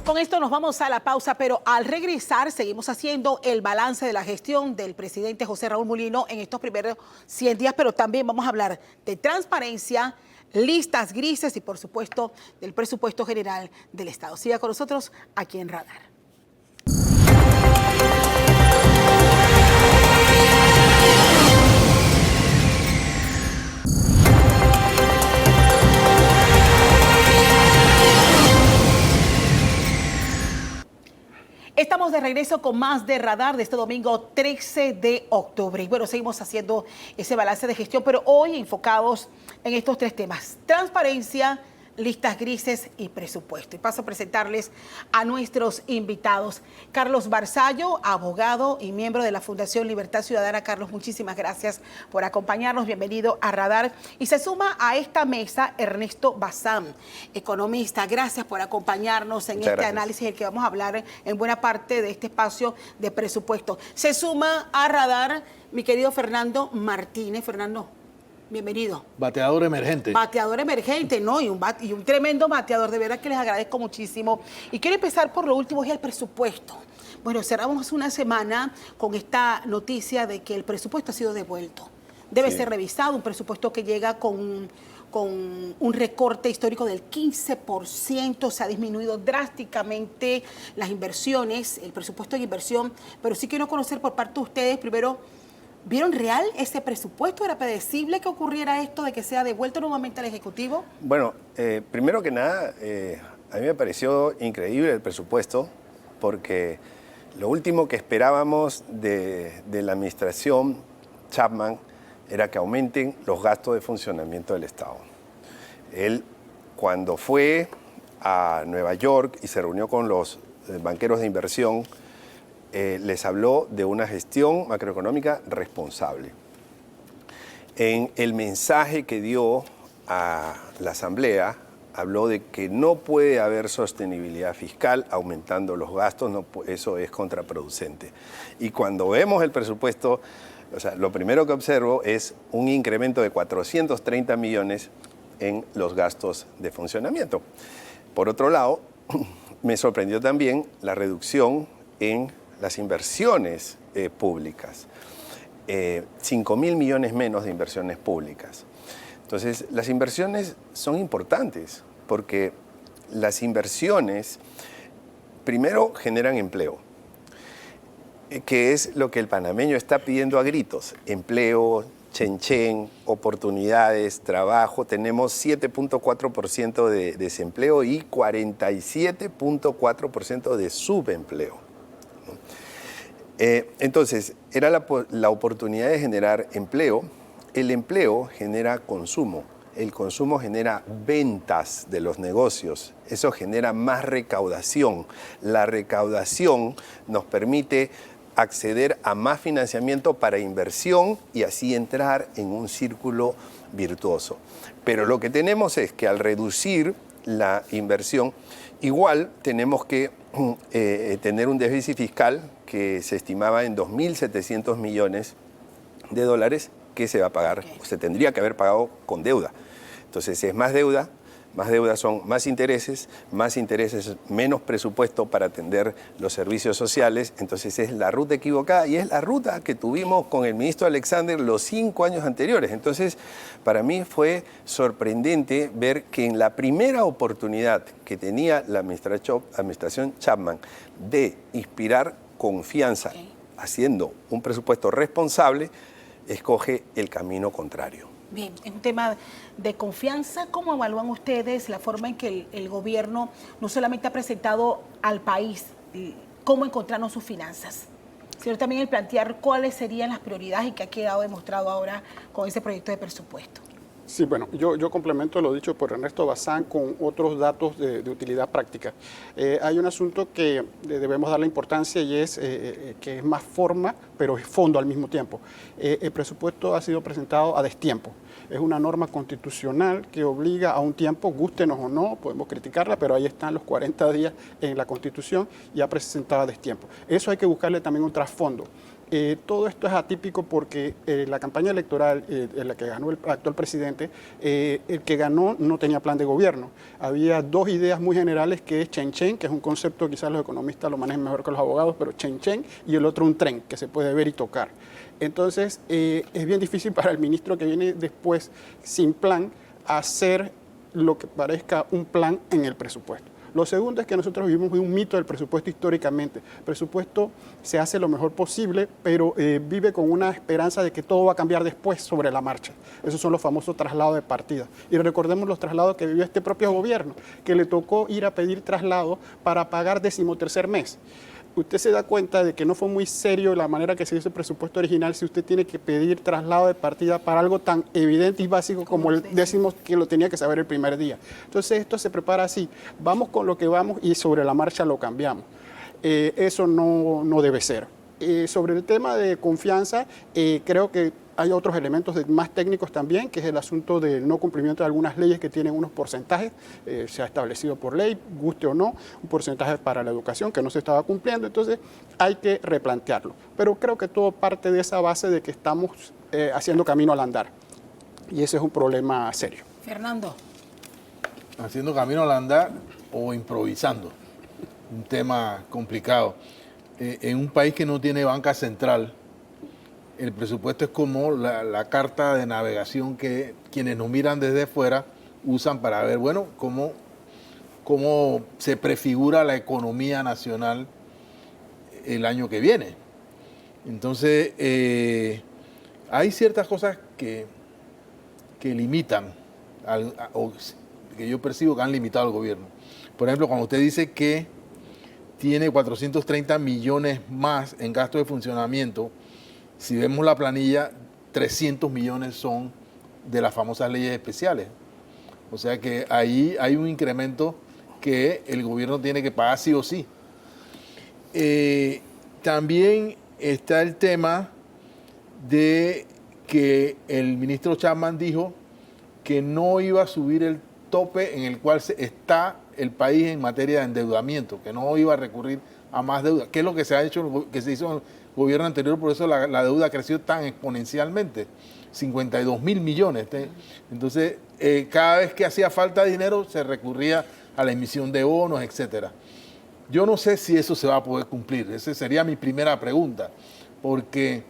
Con esto nos vamos a la pausa, pero al regresar seguimos haciendo el balance de la gestión del presidente José Raúl Mulino en estos primeros 100 días, pero también vamos a hablar de transparencia, listas grises y, por supuesto, del presupuesto general del Estado. Siga con nosotros aquí en Radar. Estamos de regreso con más de Radar de este domingo 13 de octubre. Y bueno, seguimos haciendo ese balance de gestión, pero hoy enfocados en estos 3 temas: transparencia, listas grises y presupuesto. Y paso a presentarles a nuestros invitados. Carlos Barzallo, abogado y miembro de la Fundación Libertad Ciudadana. Carlos, muchísimas gracias por acompañarnos. Bienvenido a Radar. Y se suma a esta mesa Ernesto Bazán, economista. Gracias por acompañarnos en este análisis en el que vamos a hablar en buena parte de este espacio de presupuesto. Se suma a Radar mi querido Fernando Martínez. Fernando, bienvenido. Bateador emergente. Bateador emergente, ¿no? Y un tremendo bateador. De verdad que les agradezco muchísimo. Y quiero empezar por lo último, es el presupuesto. Bueno, cerramos una semana con esta noticia de que el presupuesto ha sido devuelto. Debe ser revisado, un presupuesto que llega con un recorte histórico del 15%. Se ha disminuido drásticamente las inversiones, el presupuesto de inversión. Pero sí quiero conocer por parte de ustedes, primero, ¿vieron real ese presupuesto? ¿Era predecible que ocurriera esto de que sea devuelto nuevamente al Ejecutivo? Bueno, primero que nada, a mí me pareció increíble el presupuesto, porque lo último que esperábamos de la administración Chapman era que aumenten los gastos de funcionamiento del Estado. Él, cuando fue a Nueva York y se reunió con los banqueros de inversión, les habló de una gestión macroeconómica responsable. En el mensaje que dio a la Asamblea, habló de que no puede haber sostenibilidad fiscal aumentando los gastos, eso es contraproducente. Y cuando vemos el presupuesto, o sea, lo primero que observo es un incremento de 430 millones en los gastos de funcionamiento. Por otro lado, me sorprendió también la reducción en las inversiones públicas. 5.000 millones menos de inversiones públicas. Entonces, las inversiones son importantes porque las inversiones primero generan empleo, que es lo que el panameño está pidiendo a gritos: empleo, chen, oportunidades, trabajo. Tenemos 7.4% de desempleo y 47.4% de subempleo. Entonces, era la oportunidad de generar empleo. El empleo genera consumo. El consumo genera ventas de los negocios. Eso genera más recaudación. La recaudación nos permite acceder a más financiamiento para inversión y así entrar en un círculo virtuoso. Pero lo que tenemos es que al reducir la inversión, igual tenemos que tener un déficit fiscal que se estimaba en 2.700 millones de dólares que se va a pagar, se tendría que haber pagado con deuda. Entonces es más deuda son más intereses, menos presupuesto para atender los servicios sociales. Entonces es la ruta equivocada y es la ruta que tuvimos con el ministro Alexander los 5 años anteriores. Entonces, para mí fue sorprendente ver que en la primera oportunidad que tenía la administración Chapman de inspirar confianza haciendo un presupuesto responsable, escoge el camino contrario. Bien, es un tema de confianza. ¿Cómo evalúan ustedes la forma en que el gobierno no solamente ha presentado al país cómo encontrarnos sus finanzas, sino también el plantear cuáles serían las prioridades y que ha quedado demostrado ahora con ese proyecto de presupuesto? Sí, bueno, yo complemento lo dicho por Ernesto Bazán con otros datos de utilidad práctica. Hay un asunto que debemos darle importancia y es que es más forma, pero es fondo al mismo tiempo. El presupuesto ha sido presentado a destiempo. Es una norma constitucional que obliga a un tiempo, gústenos o no, podemos criticarla, pero ahí están los 40 días en la Constitución y ha presentado a destiempo. Eso hay que buscarle también un trasfondo. Todo esto es atípico porque la campaña electoral en la que ganó el actual presidente, el que ganó no tenía plan de gobierno. Había dos ideas muy generales, que es chen, que es un concepto, quizás los economistas lo manejen mejor que los abogados, pero chen, y el otro un tren, que se puede ver y tocar. Entonces, es bien difícil para el ministro que viene después sin plan hacer lo que parezca un plan en el presupuesto. Lo segundo es que nosotros vivimos un mito del presupuesto históricamente. El presupuesto se hace lo mejor posible, pero vive con una esperanza de que todo va a cambiar después sobre la marcha. Esos son los famosos traslados de partida. Y recordemos los traslados que vivió este propio gobierno, que le tocó ir a pedir traslado para pagar 13º mes. Usted se da cuenta de que no fue muy serio la manera que se hizo el presupuesto original si usted tiene que pedir traslado de partida para algo tan evidente y básico como el 10º que lo tenía que saber el primer día. Entonces esto se prepara así, vamos con lo que vamos y sobre la marcha lo cambiamos. Eso no debe ser. Sobre el tema de confianza, creo que hay otros elementos más técnicos también, que es el asunto del no cumplimiento de algunas leyes que tienen unos porcentajes, se ha establecido por ley, guste o no, un porcentaje para la educación que no se estaba cumpliendo, entonces hay que replantearlo. Pero creo que todo parte de esa base de que estamos haciendo camino al andar, y ese es un problema serio. Fernando. Haciendo camino al andar o improvisando, un tema complicado. En un país que no tiene banca central, el presupuesto es como la carta de navegación que quienes nos miran desde fuera usan para ver, bueno, cómo se prefigura la economía nacional el año que viene. Entonces, hay ciertas cosas que limitan, o que yo percibo que han limitado al gobierno. Por ejemplo, cuando usted dice que tiene 430 millones más en gasto de funcionamiento, si vemos la planilla, 300 millones son de las famosas leyes especiales. O sea que ahí hay un incremento que el gobierno tiene que pagar sí o sí. También está el tema de que el ministro Chapman dijo que no iba a subir el tope en el cual está el país en materia de endeudamiento, que no iba a recurrir a más deuda. ¿Qué es lo que se ha hecho, que se hizo en el gobierno anterior? Por eso la deuda creció tan exponencialmente, 52.000 millones. Entonces, cada vez que hacía falta dinero, se recurría a la emisión de bonos, etcétera. Yo no sé si eso se va a poder cumplir. Esa sería mi primera pregunta, porque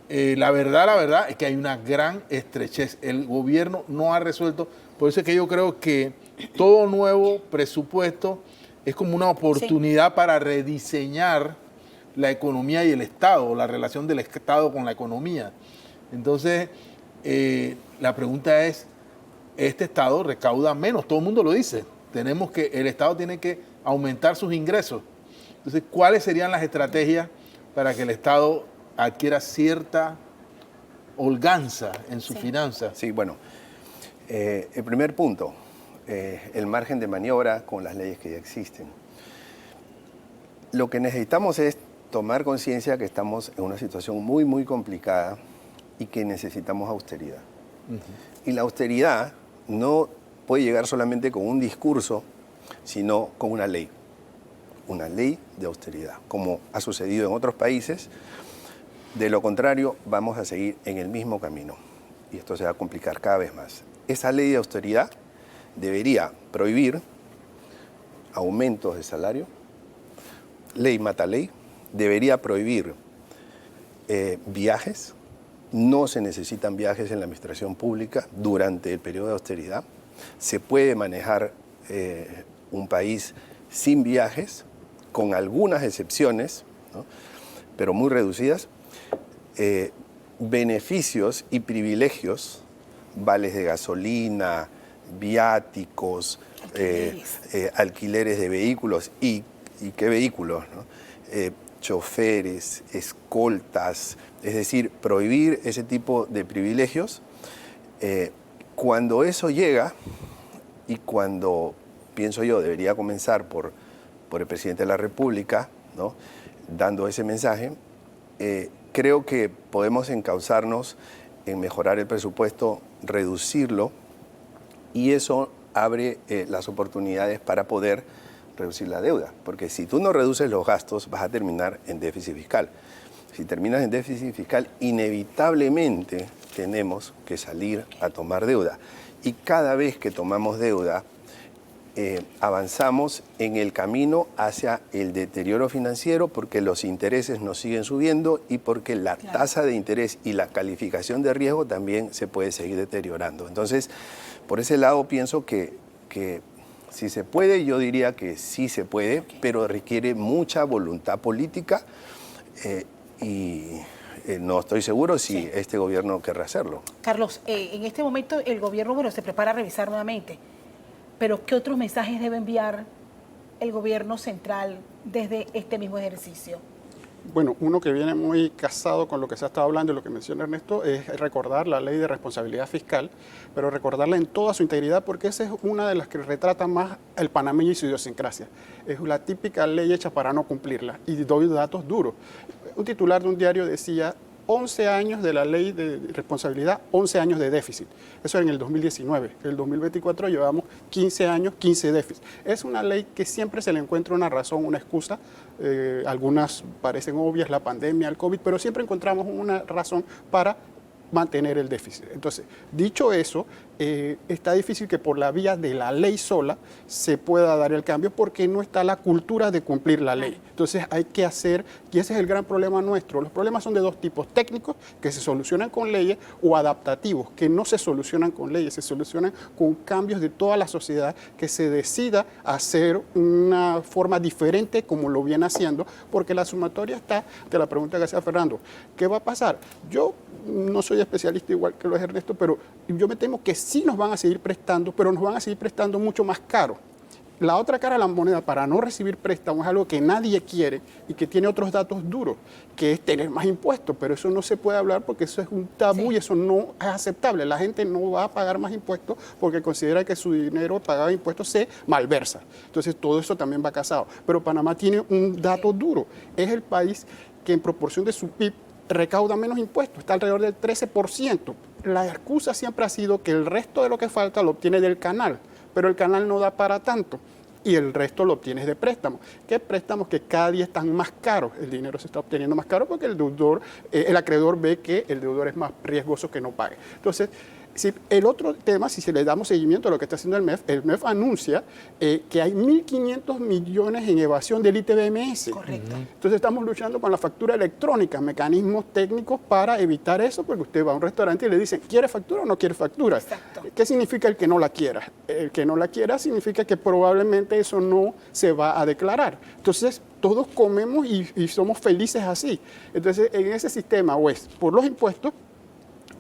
la verdad es que hay una gran estrechez. El gobierno no ha resuelto. Por eso es que yo creo que todo nuevo presupuesto es como una oportunidad para rediseñar la economía y el Estado, la relación del Estado con la economía. Entonces, la pregunta es, este Estado recauda menos, todo el mundo lo dice. El Estado tiene que aumentar sus ingresos. Entonces, ¿cuáles serían las estrategias para que el Estado adquiera cierta holganza en sus finanzas? Sí, bueno, el primer punto, el margen de maniobra con las leyes que ya existen. Lo que necesitamos es tomar conciencia que estamos en una situación muy, muy complicada y que necesitamos austeridad. Y la austeridad no puede llegar solamente con un discurso, sino con una ley de austeridad, como ha sucedido en otros países. De lo contrario, vamos a seguir en el mismo camino y esto se va a complicar cada vez más. Esa ley de austeridad debería prohibir aumentos de salario, ley mata ley, debería prohibir viajes. No se necesitan viajes en la administración pública durante el periodo de austeridad. Se puede manejar un país sin viajes, con algunas excepciones, ¿no?, pero muy reducidas. Beneficios y privilegios, vales de gasolina, viáticos, alquileres de vehículos. ¿Y qué vehículos, ¿no? Choferes, escoltas, es decir, prohibir ese tipo de privilegios. Cuando eso llega, y cuando, pienso yo, debería comenzar por el presidente de la República, ¿no?, dando ese mensaje, creo que podemos encauzarnos en mejorar el presupuesto, reducirlo, y eso abre las oportunidades para poder reducir la deuda, porque si tú no reduces los gastos vas a terminar en déficit fiscal. Si terminas en déficit fiscal, inevitablemente tenemos que salir a tomar deuda. Y cada vez que tomamos deuda, avanzamos en el camino hacia el deterioro financiero, porque los intereses nos siguen subiendo y porque la tasa de interés y la calificación de riesgo también se puede seguir deteriorando. Entonces, por ese lado pienso que si se puede, yo diría que sí se puede, pero requiere mucha voluntad política y no estoy seguro si este gobierno querrá hacerlo. Carlos, en este momento el gobierno se prepara a revisar nuevamente, pero ¿qué otros mensajes debe enviar el gobierno central desde este mismo ejercicio? Bueno, uno que viene muy casado con lo que se ha estado hablando y lo que menciona Ernesto es recordar la ley de responsabilidad fiscal, pero recordarla en toda su integridad, porque esa es una de las que retrata más el panameño y su idiosincrasia. Es la típica ley hecha para no cumplirla, y doy datos duros. Un titular de un diario decía 11 años de la ley de responsabilidad, 11 años de déficit. Eso era en el 2019. En el 2024 llevamos 15 años, 15 déficit. Es una ley que siempre se le encuentra una razón, una excusa. Algunas parecen obvias, la pandemia, el COVID, pero siempre encontramos una razón para mantener el déficit. Entonces, dicho eso, está difícil que por la vía de la ley sola se pueda dar el cambio, porque no está la cultura de cumplir la ley. Entonces hay que hacer, y ese es el gran problema nuestro. Los problemas son de dos tipos: técnicos, que se solucionan con leyes, o adaptativos, que no se solucionan con leyes, se solucionan con cambios de toda la sociedad, que se decida hacer una forma diferente como lo viene haciendo, porque la sumatoria está de la pregunta que hacía Fernando. ¿Qué va a pasar? Yo no soy especialista igual que lo es Ernesto, pero yo me temo que sí nos van a seguir prestando, pero nos van a seguir prestando mucho más caro. La otra cara de la moneda para no recibir préstamos es algo que nadie quiere y que tiene otros datos duros, que es tener más impuestos, pero eso no se puede hablar porque eso es un tabú, y eso no es aceptable. La gente no va a pagar más impuestos porque considera que su dinero pagado de impuestos se malversa. Entonces todo eso también va casado. Pero Panamá tiene un dato duro. Es el país que en proporción de su PIB recauda menos impuestos, está alrededor del 13%. La excusa siempre ha sido que el resto de lo que falta lo obtiene del canal, pero el canal no da para tanto. y el resto lo obtienes de préstamos. ¿Qué préstamos? Que cada día están más caros. El dinero se está obteniendo más caro porque el acreedor ve que el deudor es más riesgoso que no pague. Entonces, el otro tema, si le damos seguimiento a lo que está haciendo el MEF anuncia que hay 1.500 millones en evasión del ITBMS. Correcto. Entonces estamos luchando con la factura electrónica, mecanismos técnicos para evitar eso, porque usted va a un restaurante y le dicen, ¿quiere factura o no quiere factura? Exacto. ¿Qué significa el que no la quiera? El que no la quiera significa que probablemente eso no se va a declarar. Entonces, todos comemos y somos felices así. Entonces, en ese sistema, por los impuestos,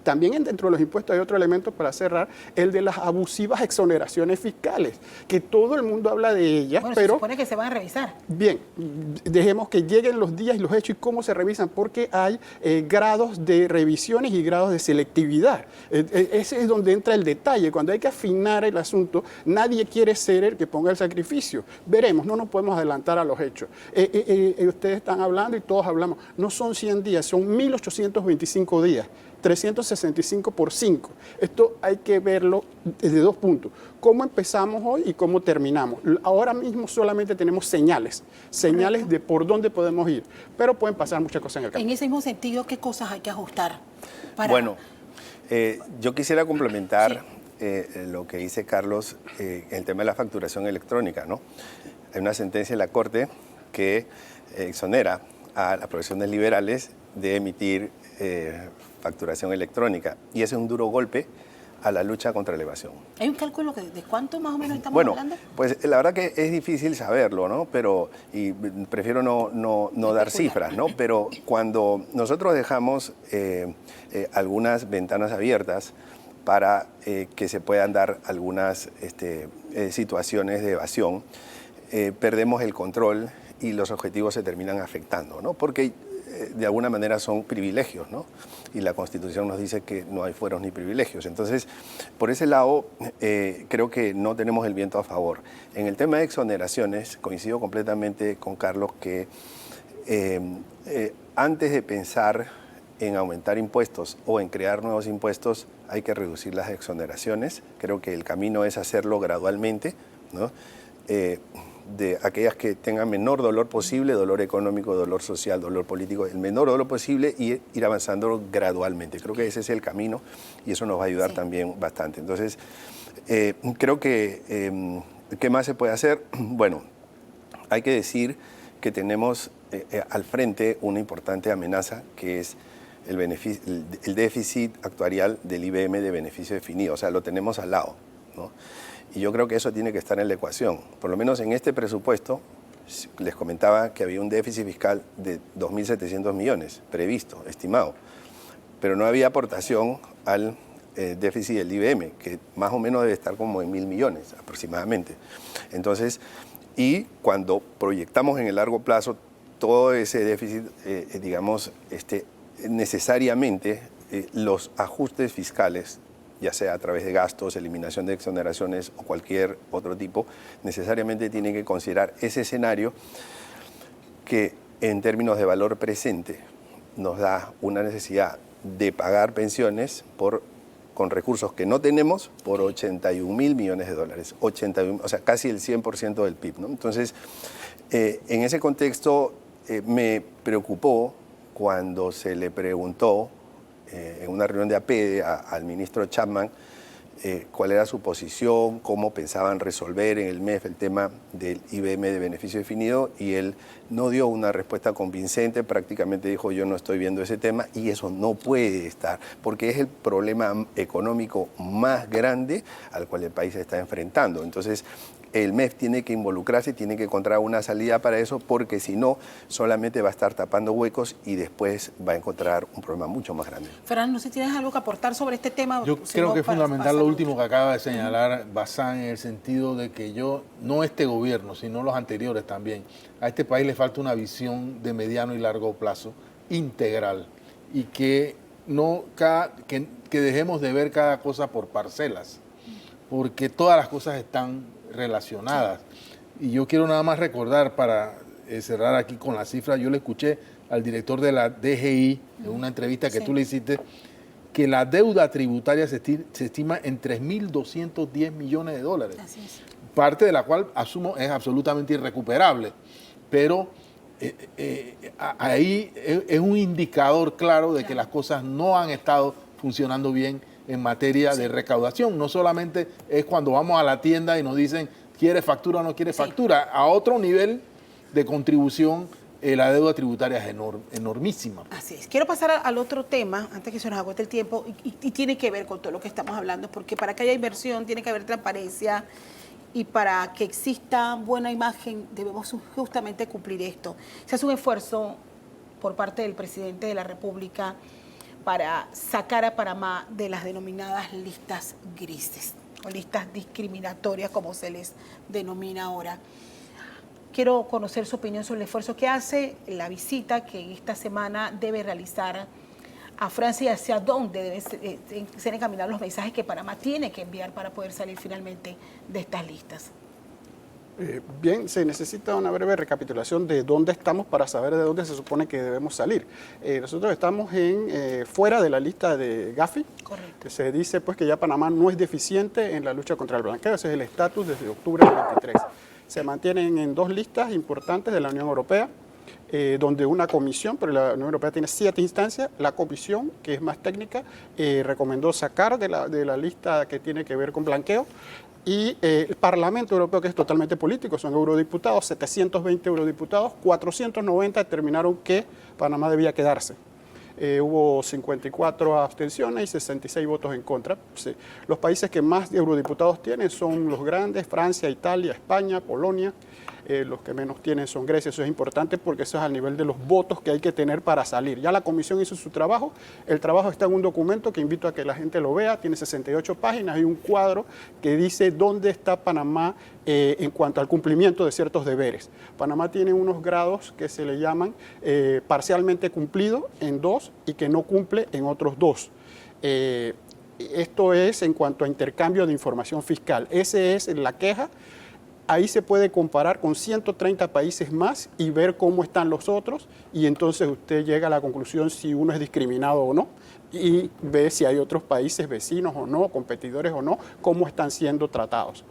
también dentro de los impuestos hay otro elemento para cerrar, el de las abusivas exoneraciones fiscales, que todo el mundo habla de ellas, Bueno, pero se supone que se van a revisar. bien, dejemos que lleguen los días y los hechos y cómo se revisan, porque hay grados de revisiones y grados de selectividad. Ese es donde entra el detalle. Cuando hay que afinar el asunto, nadie quiere ser el que ponga el sacrificio. Veremos, no nos podemos adelantar a los hechos. Ustedes están hablando y todos hablamos. No son 100 días, son 1.825 días. 365 por 5. Esto hay que verlo desde 2 puntos. ¿Cómo empezamos hoy y cómo terminamos? Ahora mismo solamente tenemos señales de por dónde podemos ir, pero pueden pasar muchas cosas en el camino. En ese mismo sentido, ¿qué cosas hay que ajustar? Bueno, yo quisiera complementar lo que dice Carlos, el tema de la facturación electrónica, ¿no? Hay una sentencia de la Corte que exonera a las profesiones liberales de emitir facturación electrónica, y ese es un duro golpe a la lucha contra la evasión. ¿Hay un cálculo de cuánto más o menos estamos hablando? Pues la verdad que es difícil saberlo, ¿no? Y prefiero no dar cifras, ¿no? Pero cuando nosotros dejamos algunas ventanas abiertas para que se puedan dar algunas situaciones de evasión, perdemos el control y los objetivos se terminan afectando, ¿no? Porque de alguna manera son privilegios, ¿no? Y la Constitución nos dice que no hay fueros ni privilegios. Entonces, por ese lado, creo que no tenemos el viento a favor. En el tema de exoneraciones, coincido completamente con Carlos que antes de pensar en aumentar impuestos o en crear nuevos impuestos, hay que reducir las exoneraciones. Creo que el camino es hacerlo gradualmente, ¿no? De aquellas que tengan menor dolor posible, dolor económico, dolor social, dolor político, el menor dolor posible, y ir avanzando gradualmente. Creo que ese es el camino y eso nos va a ayudar también bastante. Entonces, creo que, ¿qué más se puede hacer? Bueno, hay que decir que tenemos al frente una importante amenaza, que es el déficit actuarial del IBM de beneficio definido. O sea, lo tenemos al lado, ¿no? Y yo creo que eso tiene que estar en la ecuación. Por lo menos en este presupuesto, les comentaba que había un déficit fiscal de 2.700 millones previsto, estimado, pero no había aportación al déficit del IBM, que más o menos debe estar como en 1.000 millones aproximadamente. Entonces, y cuando proyectamos en el largo plazo todo ese déficit, digamos, necesariamente los ajustes fiscales, ya sea a través de gastos, eliminación de exoneraciones o cualquier otro tipo, necesariamente tienen que considerar ese escenario que en términos de valor presente nos da una necesidad de pagar pensiones con recursos que no tenemos por 81.000 millones de dólares, 81, o sea, casi el 100% del PIB, ¿no? Entonces, en ese contexto me preocupó cuando se le preguntó en una reunión de APEDE al ministro Chapman cuál era su posición, cómo pensaban resolver en el MEF el tema del IBM de beneficio definido, y él no dio una respuesta convincente, prácticamente dijo yo no estoy viendo ese tema, y eso no puede estar, porque es el problema económico más grande al cual el país se está enfrentando. Entonces, el MEF tiene que involucrarse, tiene que encontrar una salida para eso, porque si no, solamente va a estar tapando huecos y después va a encontrar un problema mucho más grande. Fernando, no sé si tienes algo que aportar sobre este tema. Yo creo que es fundamental lo último que acaba de señalar Bazán, en el sentido de que no este gobierno, sino los anteriores también, a este país le falta una visión de mediano y largo plazo integral, y que dejemos de ver cada cosa por parcelas, porque todas las cosas están relacionadas. Y yo quiero nada más recordar, para cerrar aquí con la cifra, yo le escuché al director de la DGI en una entrevista que tú le hiciste, que la deuda tributaria se estima en 3.210 millones de dólares. Así es. parte de la cual asumo es absolutamente irrecuperable. Pero ahí es un indicador claro de que las cosas no han estado funcionando bien en materia de recaudación. No solamente es cuando vamos a la tienda y nos dicen, ¿quiere factura o no quiere factura? A otro nivel de contribución, la deuda tributaria es enormísima. Así es. Quiero pasar al otro tema, antes que se nos agote el tiempo, y tiene que ver con todo lo que estamos hablando, porque para que haya inversión tiene que haber transparencia, y para que exista buena imagen debemos justamente cumplir esto. Se hace un esfuerzo por parte del presidente de la República para sacar a Panamá de las denominadas listas grises o listas discriminatorias, como se les denomina ahora. Quiero conocer su opinión sobre el esfuerzo que hace, la visita que esta semana debe realizar a Francia y hacia dónde deben ser encaminados los mensajes que Panamá tiene que enviar para poder salir finalmente de estas listas. Bien, se necesita una breve recapitulación de dónde estamos para saber de dónde se supone que debemos salir. Nosotros estamos fuera de la lista de Gafi. Correcto. Se dice pues que ya Panamá no es deficiente en la lucha contra el blanqueo. Ese es el estatus desde octubre del 23. Se mantienen en 2 listas importantes de la Unión Europea, donde una comisión, pero la Unión Europea tiene 7 instancias, la comisión, que es más técnica, recomendó sacar de la lista que tiene que ver con blanqueo, y el Parlamento Europeo, que es totalmente político, son eurodiputados, 720 eurodiputados, 490 determinaron que Panamá debía quedarse. Hubo 54 abstenciones y 66 votos en contra. Sí. Los países que más eurodiputados tienen son los grandes, Francia, Italia, España, Polonia. Los que menos tienen son Grecia. Eso es importante porque eso es al nivel de los votos que hay que tener para salir. Ya la comisión hizo su trabajo. El trabajo está en un documento que invito a que la gente lo vea. Tiene 68 páginas. Hay un cuadro que dice dónde está Panamá en cuanto al cumplimiento de ciertos deberes. Panamá tiene unos grados que se le llaman parcialmente cumplido en 2 y que no cumple en otros 2. Esto es en cuanto a intercambio de información fiscal. Esa es la queja. Ahí se puede comparar con 130 países más y ver cómo están los otros, y entonces usted llega a la conclusión si uno es discriminado o no, y ve si hay otros países vecinos o no, competidores o no, cómo están siendo tratados.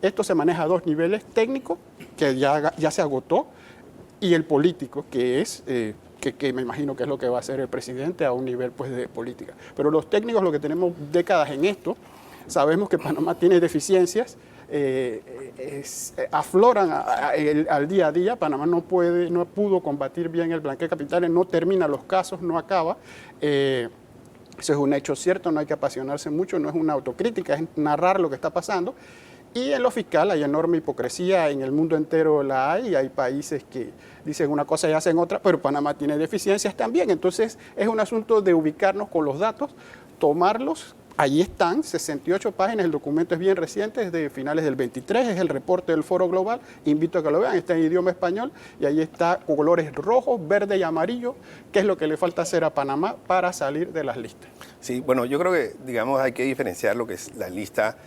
Esto se maneja a 2 niveles: técnico, que ya se agotó, y el político, que es... Que me imagino que es lo que va a hacer el presidente a un nivel pues, de política. Pero los técnicos, lo que tenemos décadas en esto, sabemos que Panamá tiene deficiencias, afloran al día a día. Panamá no pudo combatir bien el blanqueo de capitales, no termina los casos, no acaba. Eso es un hecho cierto, no hay que apasionarse mucho, no es una autocrítica, es narrar lo que está pasando. Y en lo fiscal hay enorme hipocresía, en el mundo entero la hay países que dicen una cosa y hacen otra, pero Panamá tiene deficiencias también. Entonces es un asunto de ubicarnos con los datos, tomarlos. Allí están, 68 páginas, el documento es bien reciente, es de finales del 23, es el reporte del Foro Global, invito a que lo vean, está en idioma español, y ahí está con colores rojos, verde y amarillo, qué es lo que le falta hacer a Panamá para salir de las listas. Sí, bueno, yo creo que, digamos, hay que diferenciar lo que es la lista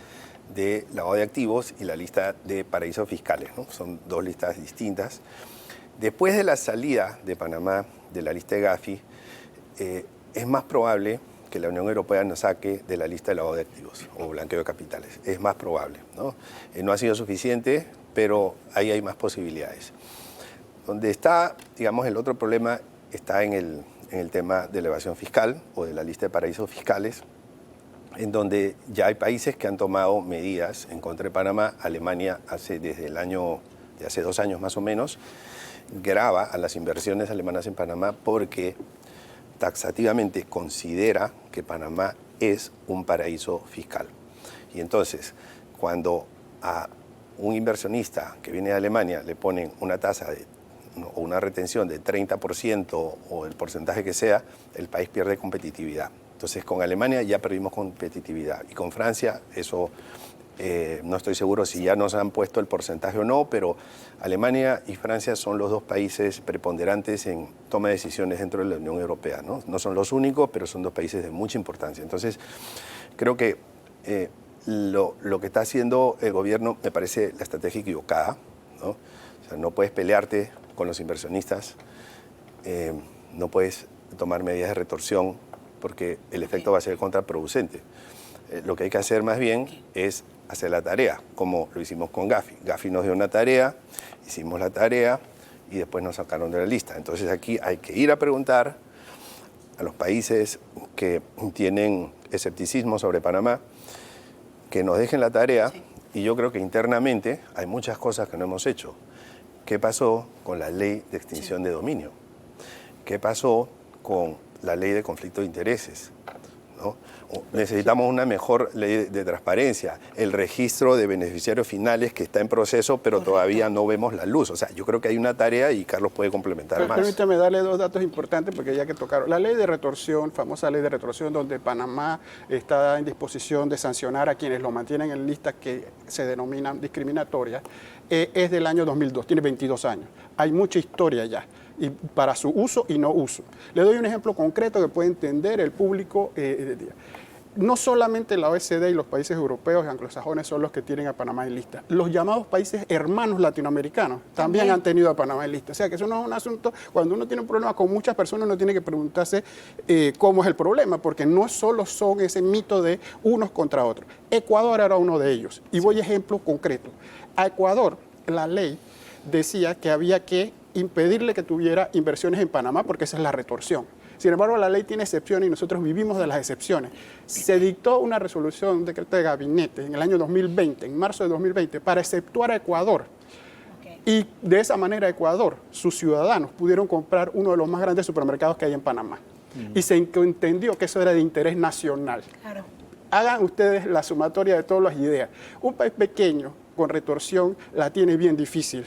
de lavado de activos y la lista de paraísos fiscales, ¿no? Son 2 listas distintas. Después de la salida de Panamá de la lista de Gafi, es más probable que la Unión Europea nos saque de la lista de lavado de activos o blanqueo de capitales. Es más probable, ¿no? No ha sido suficiente, pero ahí hay más posibilidades. Donde está, digamos, el otro problema está en el tema de la evasión fiscal o de la lista de paraísos fiscales, en donde ya hay países que han tomado medidas en contra de Panamá. Alemania de hace 2 años más o menos, grava a las inversiones alemanas en Panamá porque taxativamente considera que Panamá es un paraíso fiscal. Y entonces, cuando a un inversionista que viene de Alemania le ponen una tasa o una retención de 30% o el porcentaje que sea, el país pierde competitividad. Entonces, con Alemania ya perdimos competitividad. Y con Francia, eso no estoy seguro si ya nos han puesto el porcentaje o no, pero Alemania y Francia son los 2 países preponderantes en toma de decisiones dentro de la Unión Europea, ¿no? No son los únicos, pero son 2 países de mucha importancia. Entonces, creo que lo que está haciendo el gobierno me parece la estrategia equivocada, ¿no? O sea, no puedes pelearte con los inversionistas, no puedes tomar medidas de retorsión porque el efecto va a ser contraproducente. Lo que hay que hacer más bien es hacer la tarea, como lo hicimos con Gafi. Gafi nos dio una tarea, hicimos la tarea y después nos sacaron de la lista. Entonces aquí hay que ir a preguntar a los países que tienen escepticismo sobre Panamá, que nos dejen la tarea, y yo creo que internamente hay muchas cosas que no hemos hecho. ¿Qué pasó con la ley de extinción de dominio? ¿Qué pasó con la ley de conflicto de intereses? ¿No? Necesitamos una mejor ley de transparencia, el registro de beneficiarios finales que está en proceso, pero todavía no vemos la luz. O sea, yo creo que hay una tarea y Carlos puede complementar más. Permítame darle dos datos importantes porque ya que tocaron. La ley de retorsión, famosa ley de retorsión, donde Panamá está en disposición de sancionar a quienes lo mantienen en listas que se denominan discriminatorias, es del año 2002, tiene 22 años. Hay mucha historia ya, y para su uso y no uso. Le doy un ejemplo concreto que puede entender el público. No solamente la OECD y los países europeos y anglosajones son los que tienen a Panamá en lista. Los llamados países hermanos latinoamericanos también han tenido a Panamá en lista. O sea, que eso no es un asunto, cuando uno tiene un problema con muchas personas, uno tiene que preguntarse cómo es el problema, porque no solo son ese mito de unos contra otros. Ecuador era uno de ellos. Y voy a ejemplo concreto. A Ecuador, la ley decía que había que impedirle que tuviera inversiones en Panamá porque esa es la retorsión. Sin embargo, la ley tiene excepciones y nosotros vivimos de las excepciones. Se dictó una resolución, un decreto de gabinete en el año 2020, en marzo de 2020, para exceptuar a Ecuador. Y de esa manera Ecuador, sus ciudadanos, pudieron comprar uno de los más grandes supermercados que hay en Panamá. Y se entendió que eso era de interés nacional. Claro. Hagan ustedes la sumatoria de todas las ideas. Un país pequeño con retorsión la tiene bien difícil.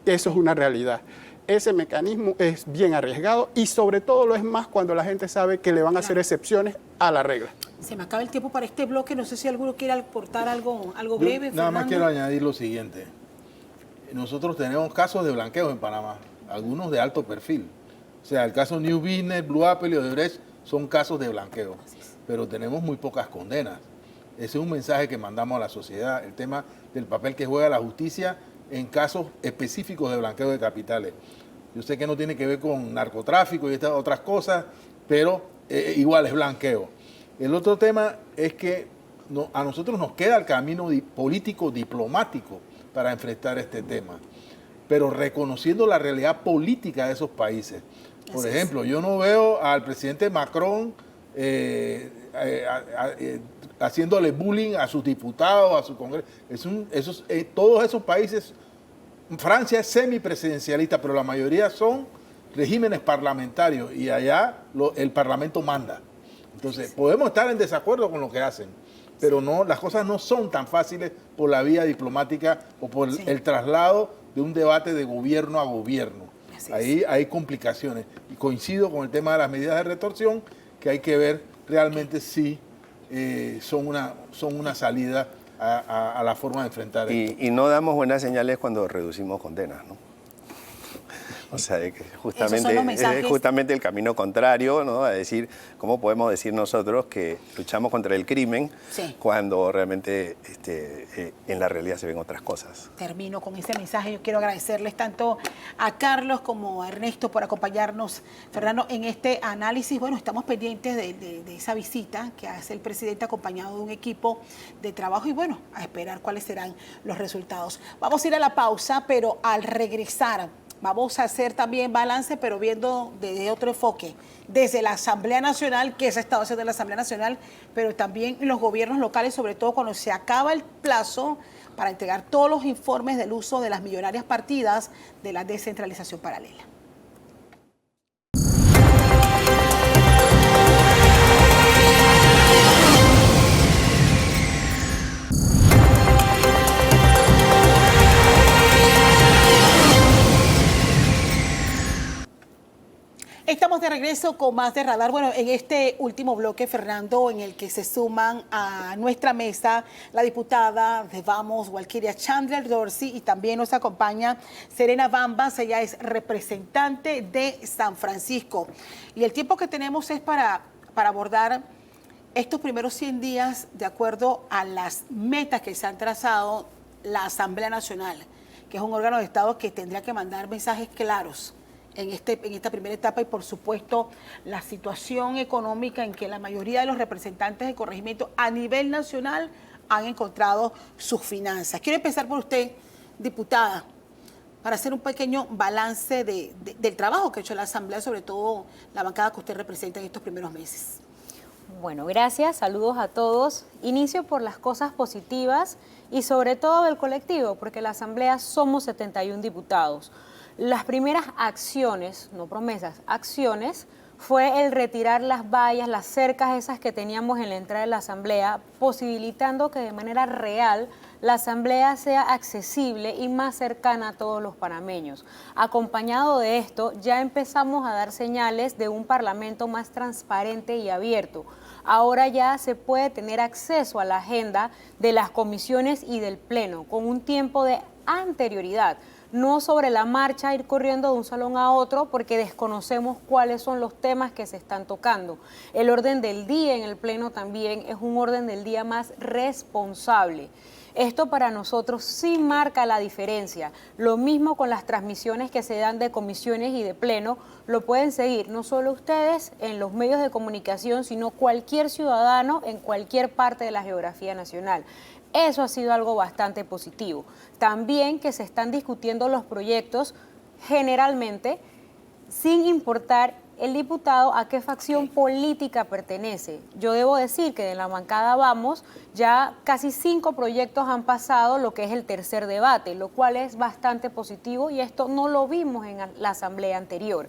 Eso es una realidad. Ese mecanismo es bien arriesgado y sobre todo lo es más cuando la gente sabe que le van a hacer excepciones a la regla. Se me acaba el tiempo para este bloque, no sé si alguno quiere aportar algo breve. Yo nada más Fernando. quiero añadir lo siguiente. Nosotros tenemos casos de blanqueo en Panamá, algunos de alto perfil. O sea, el caso New Business, Blue Apple y Odebrecht son casos de blanqueo, pero tenemos muy pocas condenas. Ese es un mensaje que mandamos a la sociedad, el tema del papel que juega la justicia en casos específicos de blanqueo de capitales. Yo sé que no tiene que ver con narcotráfico y estas otras cosas, pero igual es blanqueo. El otro tema es que a nosotros nos queda el camino político, diplomático para enfrentar este tema, pero reconociendo la realidad política de esos países. Por ejemplo, yo no veo al presidente Macron haciéndole bullying a sus diputados, a su Congreso. Todos esos países, Francia es semipresidencialista, pero la mayoría son regímenes parlamentarios y allá el Parlamento manda. Entonces, podemos estar en desacuerdo con lo que hacen, pero no, las cosas no son tan fáciles por la vía diplomática o por el traslado de un debate de gobierno a gobierno. Ahí hay complicaciones. Y coincido con el tema de las medidas de retorsión, que hay que ver realmente si son una salida a la forma de enfrentar esto. Y no damos buenas señales cuando reducimos condenas, ¿no? O sea, que es justamente el camino contrario, ¿no? A decir, ¿cómo podemos decir nosotros que luchamos contra el crimen cuando realmente en la realidad se ven otras cosas? Termino con ese mensaje. Yo quiero agradecerles tanto a Carlos como a Ernesto por acompañarnos, Fernando, en este análisis. Bueno, estamos pendientes de esa visita que hace el presidente acompañado de un equipo de trabajo y bueno, a esperar cuáles serán los resultados. Vamos a ir a la pausa, pero al regresar vamos a hacer también balance, pero viendo desde otro enfoque, desde la Asamblea Nacional, que se ha estado haciendo en la Asamblea Nacional, pero también los gobiernos locales, sobre todo cuando se acaba el plazo para entregar todos los informes del uso de las millonarias partidas de la descentralización paralela. Estamos de regreso con más de Radar. Bueno, en este último bloque, Fernando, en el que se suman a nuestra mesa la diputada de Vamos, Walkiria Chandler Dorsey, y también nos acompaña Serena Bambas. Ella es representante de San Francisco. Y el tiempo que tenemos es para abordar estos primeros 100 días de acuerdo a las metas que se han trazado la Asamblea Nacional, que es un órgano de Estado que tendría que mandar mensajes claros en esta primera etapa y, por supuesto, la situación económica en que la mayoría de los representantes de corregimiento a nivel nacional han encontrado sus finanzas. Quiero empezar por usted, diputada, para hacer un pequeño balance del trabajo que ha hecho la Asamblea, sobre todo la bancada que usted representa en estos primeros meses. Bueno, gracias, saludos a todos. Inicio por las cosas positivas y sobre todo del colectivo, porque la Asamblea somos 71 diputados. Las primeras acciones, no promesas, acciones, fue el retirar las vallas, las cercas esas que teníamos en la entrada de la Asamblea, posibilitando que de manera real la Asamblea sea accesible y más cercana a todos los panameños. Acompañado de esto, ya empezamos a dar señales de un Parlamento más transparente y abierto. Ahora ya se puede tener acceso a la agenda de las comisiones y del Pleno con un tiempo de anterioridad, no sobre la marcha ir corriendo de un salón a otro porque desconocemos cuáles son los temas que se están tocando. El orden del día en el Pleno también es un orden del día más responsable. Esto para nosotros sí marca la diferencia. Lo mismo con las transmisiones que se dan de comisiones y de Pleno, lo pueden seguir no solo ustedes en los medios de comunicación, sino cualquier ciudadano en cualquier parte de la geografía nacional. Eso ha sido algo bastante positivo. También que se están discutiendo los proyectos generalmente sin importar el diputado a qué facción política pertenece. Yo debo decir que de la bancada Vamos ya casi 5 proyectos han pasado lo que es el tercer debate, lo cual es bastante positivo y esto no lo vimos en la asamblea anterior.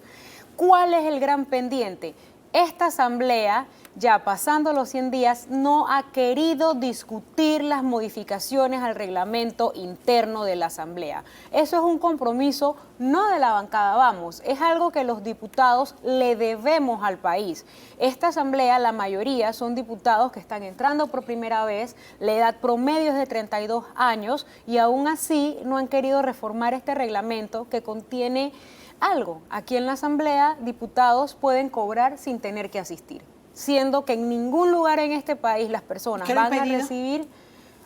¿Cuál es el gran pendiente? Esta asamblea, ya pasando los 100 días, no ha querido discutir las modificaciones al reglamento interno de la asamblea. Eso es un compromiso no de la bancada Vamos, es algo que los diputados le debemos al país. Esta asamblea, la mayoría son diputados que están entrando por primera vez, la edad promedio es de 32 años y aún así no han querido reformar este reglamento que contiene algo. Aquí en la asamblea, diputados pueden cobrar sin tener que asistir, siendo que en ningún lugar en este país las personas van a recibir,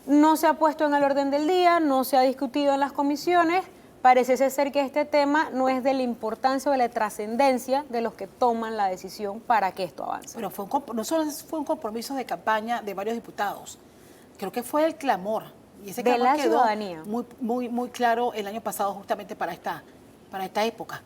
no se ha puesto en el orden del día, no se ha discutido en las comisiones. Parece ser que este tema no es de la importancia o de la trascendencia de los que toman la decisión para que esto avance. Pero no solo fue un compromiso de campaña de varios diputados, creo que fue el clamor. Y ese clamor de la quedó ciudadanía. muy claro el año pasado justamente para esta época.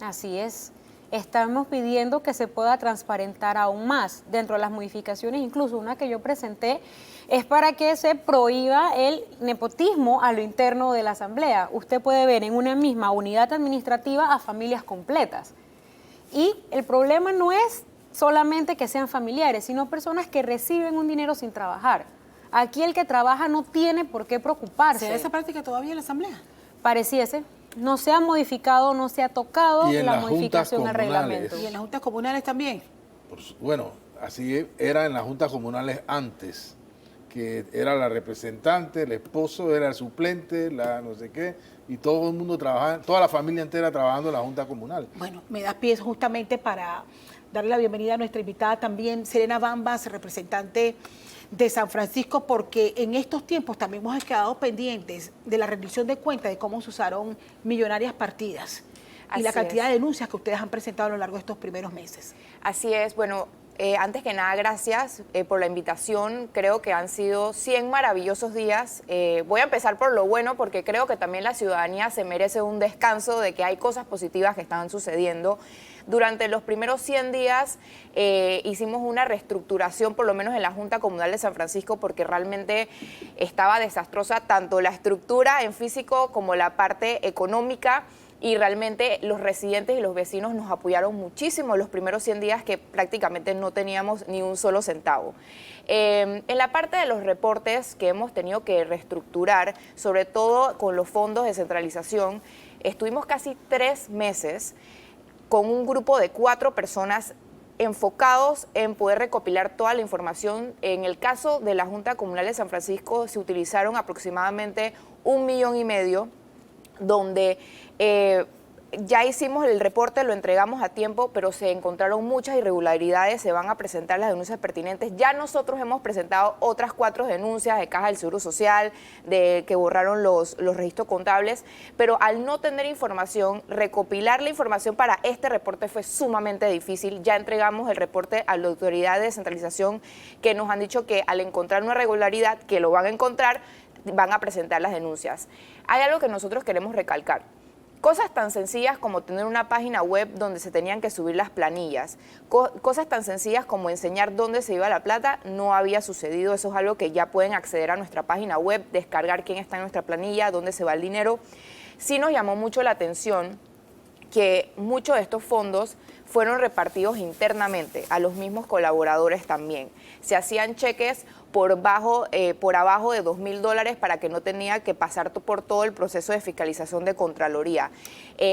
Así es. Estamos pidiendo que se pueda transparentar aún más dentro de las modificaciones, incluso una que yo presenté, es para que se prohíba el nepotismo a lo interno de la asamblea. Usted puede ver en una misma unidad administrativa a familias completas. Y el problema no es solamente que sean familiares, sino personas que reciben un dinero sin trabajar. Aquí el que trabaja no tiene por qué preocuparse. ¿Se da esa práctica todavía en la asamblea? Pareciese. No se ha modificado, no se ha tocado la modificación al comunales. reglamento. ¿Y en las juntas comunales también? Bueno, así era en las juntas comunales antes, que era la representante, el esposo era el suplente, la no sé qué, y todo el mundo trabajaba, toda la familia entera trabajando en la junta comunal. Bueno, me da pie justamente para darle la bienvenida a nuestra invitada también, Serena Bambas, representante de San Francisco, porque en estos tiempos también hemos quedado pendientes de la rendición de cuentas de cómo se usaron millonarias partidas y la cantidad de denuncias que ustedes han presentado a lo largo de estos primeros meses. Así es, bueno, antes que nada, gracias por la invitación. Creo que han sido 100 maravillosos días. Voy a empezar por lo bueno, porque creo que también la ciudadanía se merece un descanso de que hay cosas positivas que estaban sucediendo. Durante los primeros 100 días hicimos una reestructuración, por lo menos en la Junta Comunal de San Francisco, porque realmente estaba desastrosa tanto la estructura en físico como la parte económica. Y realmente los residentes y los vecinos nos apoyaron muchísimo los primeros 100 días que prácticamente no teníamos ni un solo centavo. En la parte de los reportes que hemos tenido que reestructurar, sobre todo con los fondos de centralización, estuvimos casi 3 meses con un grupo de 4 personas enfocados en poder recopilar toda la información. En el caso de la Junta Comunal de San Francisco se utilizaron aproximadamente 1,5 millones, donde ya hicimos el reporte, lo entregamos a tiempo, pero se encontraron muchas irregularidades, se van a presentar las denuncias pertinentes. Ya nosotros hemos presentado otras 4 denuncias de Caja del Seguro Social, de que borraron los registros contables, pero al no tener información, recopilar la información para este reporte fue sumamente difícil. Ya entregamos el reporte a la autoridad de descentralización, que nos han dicho que al encontrar una irregularidad, que lo van a encontrar, van a presentar las denuncias. Hay algo que nosotros queremos recalcar. Cosas tan sencillas como tener una página web donde se tenían que subir las planillas, cosas tan sencillas como enseñar dónde se iba la plata, no había sucedido. Eso es algo que ya pueden acceder a nuestra página web, descargar quién está en nuestra planilla, dónde se va el dinero. Sí nos llamó mucho la atención que muchos de estos fondos fueron repartidos internamente a los mismos colaboradores también. Se hacían cheques por abajo de $2,000 para que no tenía que pasar por todo el proceso de fiscalización de Contraloría.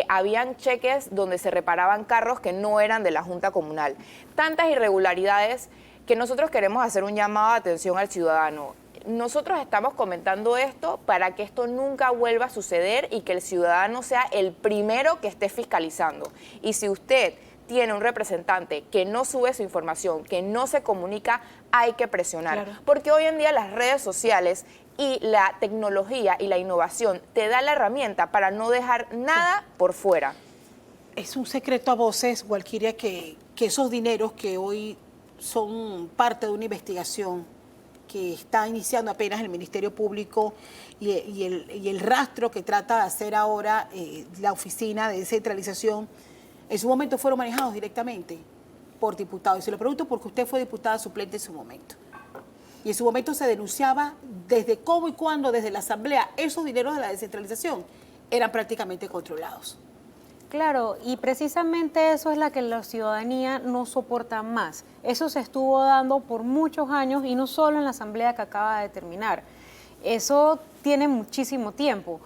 Habían cheques donde se reparaban carros que no eran de la Junta Comunal. Tantas irregularidades que nosotros queremos hacer un llamado de atención al ciudadano. Nosotros estamos comentando esto para que esto nunca vuelva a suceder y que el ciudadano sea el primero que esté fiscalizando. Y si usted tiene un representante que no sube su información, que no se comunica, hay que presionar. Claro. Porque hoy en día las redes sociales y la tecnología y la innovación te da la herramienta para no dejar nada por fuera. Es un secreto a voces, Walkiria, que esos dineros que hoy son parte de una investigación que está iniciando apenas el Ministerio Público y el rastro que trata de hacer ahora la Oficina de Descentralización, en su momento fueron manejados directamente por diputados. Y se lo pregunto porque usted fue diputada suplente en su momento. Y en su momento se denunciaba desde cómo y cuándo, desde la Asamblea, esos dineros de la descentralización eran prácticamente controlados. Claro, y precisamente eso es la que la ciudadanía no soporta más. Eso se estuvo dando por muchos años y no solo en la Asamblea que acaba de terminar. Eso tiene muchísimo tiempo.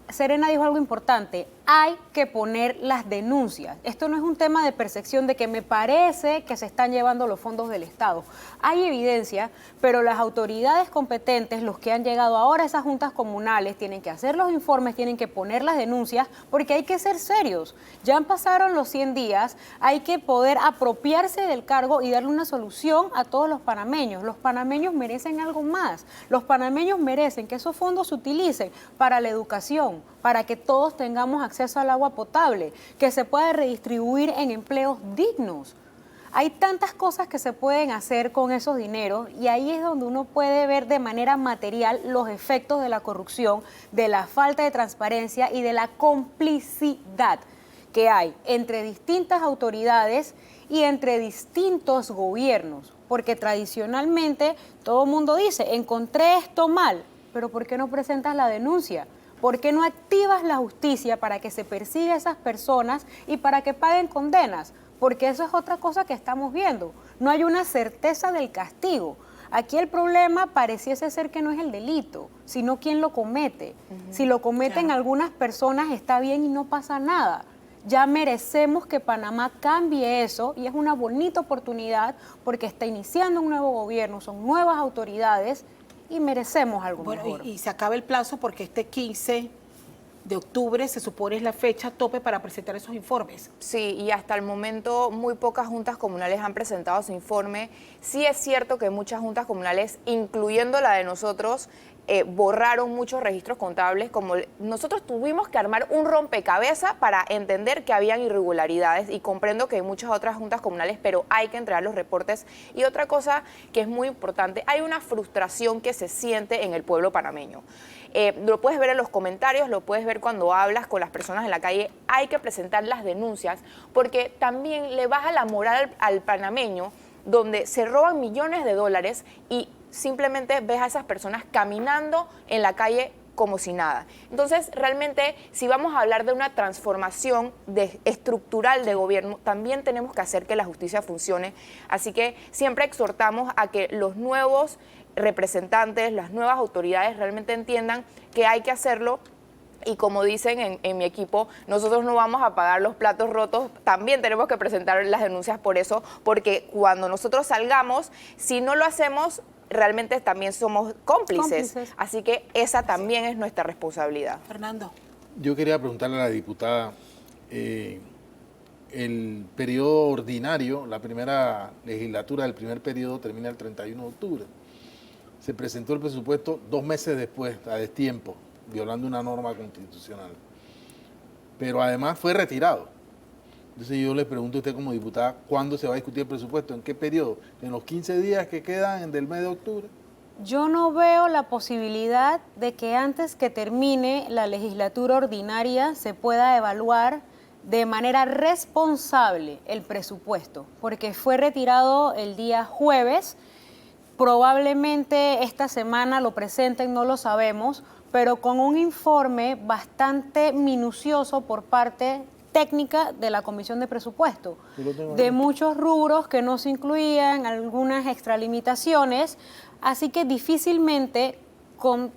Serena dijo algo importante, hay que poner las denuncias. Esto no es un tema de percepción de que me parece que se están llevando los fondos del Estado. Hay evidencia, pero las autoridades competentes, los que han llegado ahora a esas juntas comunales, tienen que hacer los informes, tienen que poner las denuncias, porque hay que ser serios. Ya pasaron los 100 días, hay que poder apropiarse del cargo y darle una solución a todos los panameños. Los panameños merecen algo más. Los panameños merecen que esos fondos se utilicen para la educación, para que todos tengamos acceso al agua potable, que se pueda redistribuir en empleos dignos. Hay tantas cosas que se pueden hacer con esos dineros y ahí es donde uno puede ver de manera material los efectos de la corrupción, de la falta de transparencia y de la complicidad que hay entre distintas autoridades y entre distintos gobiernos. Porque tradicionalmente todo el mundo dice, encontré esto mal, pero ¿por qué no presentas la denuncia? ¿Por qué no activas la justicia para que se persiga a esas personas y para que paguen condenas? Porque eso es otra cosa que estamos viendo. No hay una certeza del castigo. Aquí el problema pareciese ser que no es el delito, sino quién lo comete. Si lo cometen algunas personas está bien y no pasa nada. Ya merecemos que Panamá cambie eso y es una bonita oportunidad porque está iniciando un nuevo gobierno, son nuevas autoridades y merecemos algo mejor. Y se acaba el plazo porque este 15 de octubre se supone es la fecha tope para presentar esos informes. Sí, y hasta el momento muy pocas juntas comunales han presentado su informe. Sí es cierto que muchas juntas comunales, incluyendo la de nosotros, borraron muchos registros contables, como nosotros tuvimos que armar un rompecabezas para entender que habían irregularidades y comprendo que hay muchas otras juntas comunales, pero hay que entregar los reportes. Y otra cosa que es muy importante, hay una frustración que se siente en el pueblo panameño. Lo puedes ver en los comentarios, lo puedes ver cuando hablas con las personas en la calle. Hay que presentar las denuncias porque también le baja la moral al panameño, donde se roban millones de dólares y simplemente ves a esas personas caminando en la calle como si nada. Entonces, realmente, si vamos a hablar de una transformación estructural de gobierno, también tenemos que hacer que la justicia funcione. Así que siempre exhortamos a que los nuevos representantes, las nuevas autoridades realmente entiendan que hay que hacerlo. Y como dicen en mi equipo, nosotros no vamos a pagar los platos rotos, también tenemos que presentar las denuncias por eso, porque cuando nosotros salgamos, si no lo hacemos, realmente también somos cómplices. Así que esa también es nuestra responsabilidad. Fernando. Yo quería preguntarle a la diputada, el periodo ordinario, la primera legislatura del primer periodo termina el 31 de octubre. Se presentó el presupuesto 2 meses después, a destiempo, violando una norma constitucional. Pero además fue retirado. Entonces yo le pregunto a usted como diputada, ¿cuándo se va a discutir el presupuesto? ¿En qué periodo? ¿En los 15 días que quedan del mes de octubre? Yo no veo la posibilidad de que antes que termine la legislatura ordinaria se pueda evaluar de manera responsable el presupuesto, porque fue retirado el día jueves. Probablemente esta semana lo presenten, no lo sabemos, pero con un informe bastante minucioso por parte técnica de la Comisión de Presupuesto, de muchos rubros que no se incluían, algunas extralimitaciones, así que difícilmente con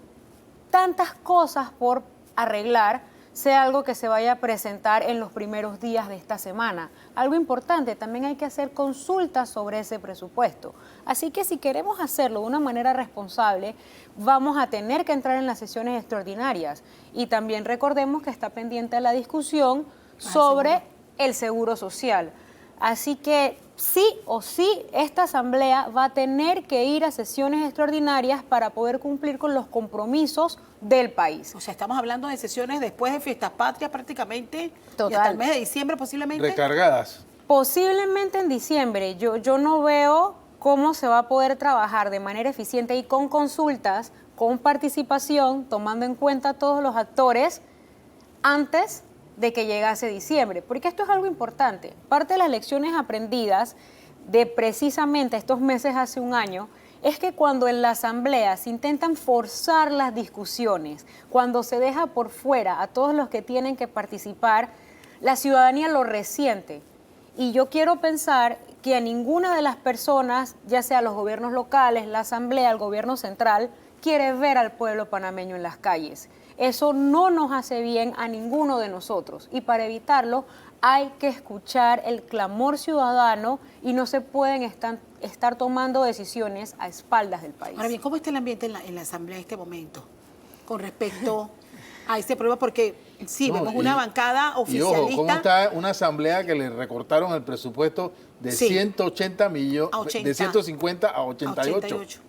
tantas cosas por arreglar sea algo que se vaya a presentar en los primeros días de esta semana. Algo importante, también hay que hacer consultas sobre ese presupuesto. Así que si queremos hacerlo de una manera responsable, vamos a tener que entrar en las sesiones extraordinarias. Y también recordemos que está pendiente la discusión sobre el seguro social. Así que sí o sí, esta asamblea va a tener que ir a sesiones extraordinarias para poder cumplir con los compromisos del país. O sea, estamos hablando de sesiones después de Fiestas Patrias prácticamente. Total. Y hasta el mes de diciembre posiblemente. Recargadas. Posiblemente en diciembre. Yo no veo cómo se va a poder trabajar de manera eficiente y con consultas, con participación, tomando en cuenta a todos los actores antes de que llegase diciembre, porque esto es algo importante. Parte de las lecciones aprendidas de precisamente estos meses hace un año es que cuando en la asamblea se intentan forzar las discusiones, cuando se deja por fuera a todos los que tienen que participar, la ciudadanía lo resiente. Y yo quiero pensar que a ninguna de las personas, ya sea los gobiernos locales, la asamblea, el gobierno central, quiere ver al pueblo panameño en las calles. Eso no nos hace bien a ninguno de nosotros y para evitarlo hay que escuchar el clamor ciudadano y no se pueden estar tomando decisiones a espaldas del país. Ahora bien, ¿cómo está el ambiente en la asamblea en este momento con respecto a este problema? Porque sí, vemos una bancada oficialista. Y ojo, ¿cómo está una asamblea que le recortaron el presupuesto de 180 millones, de 150 a 88?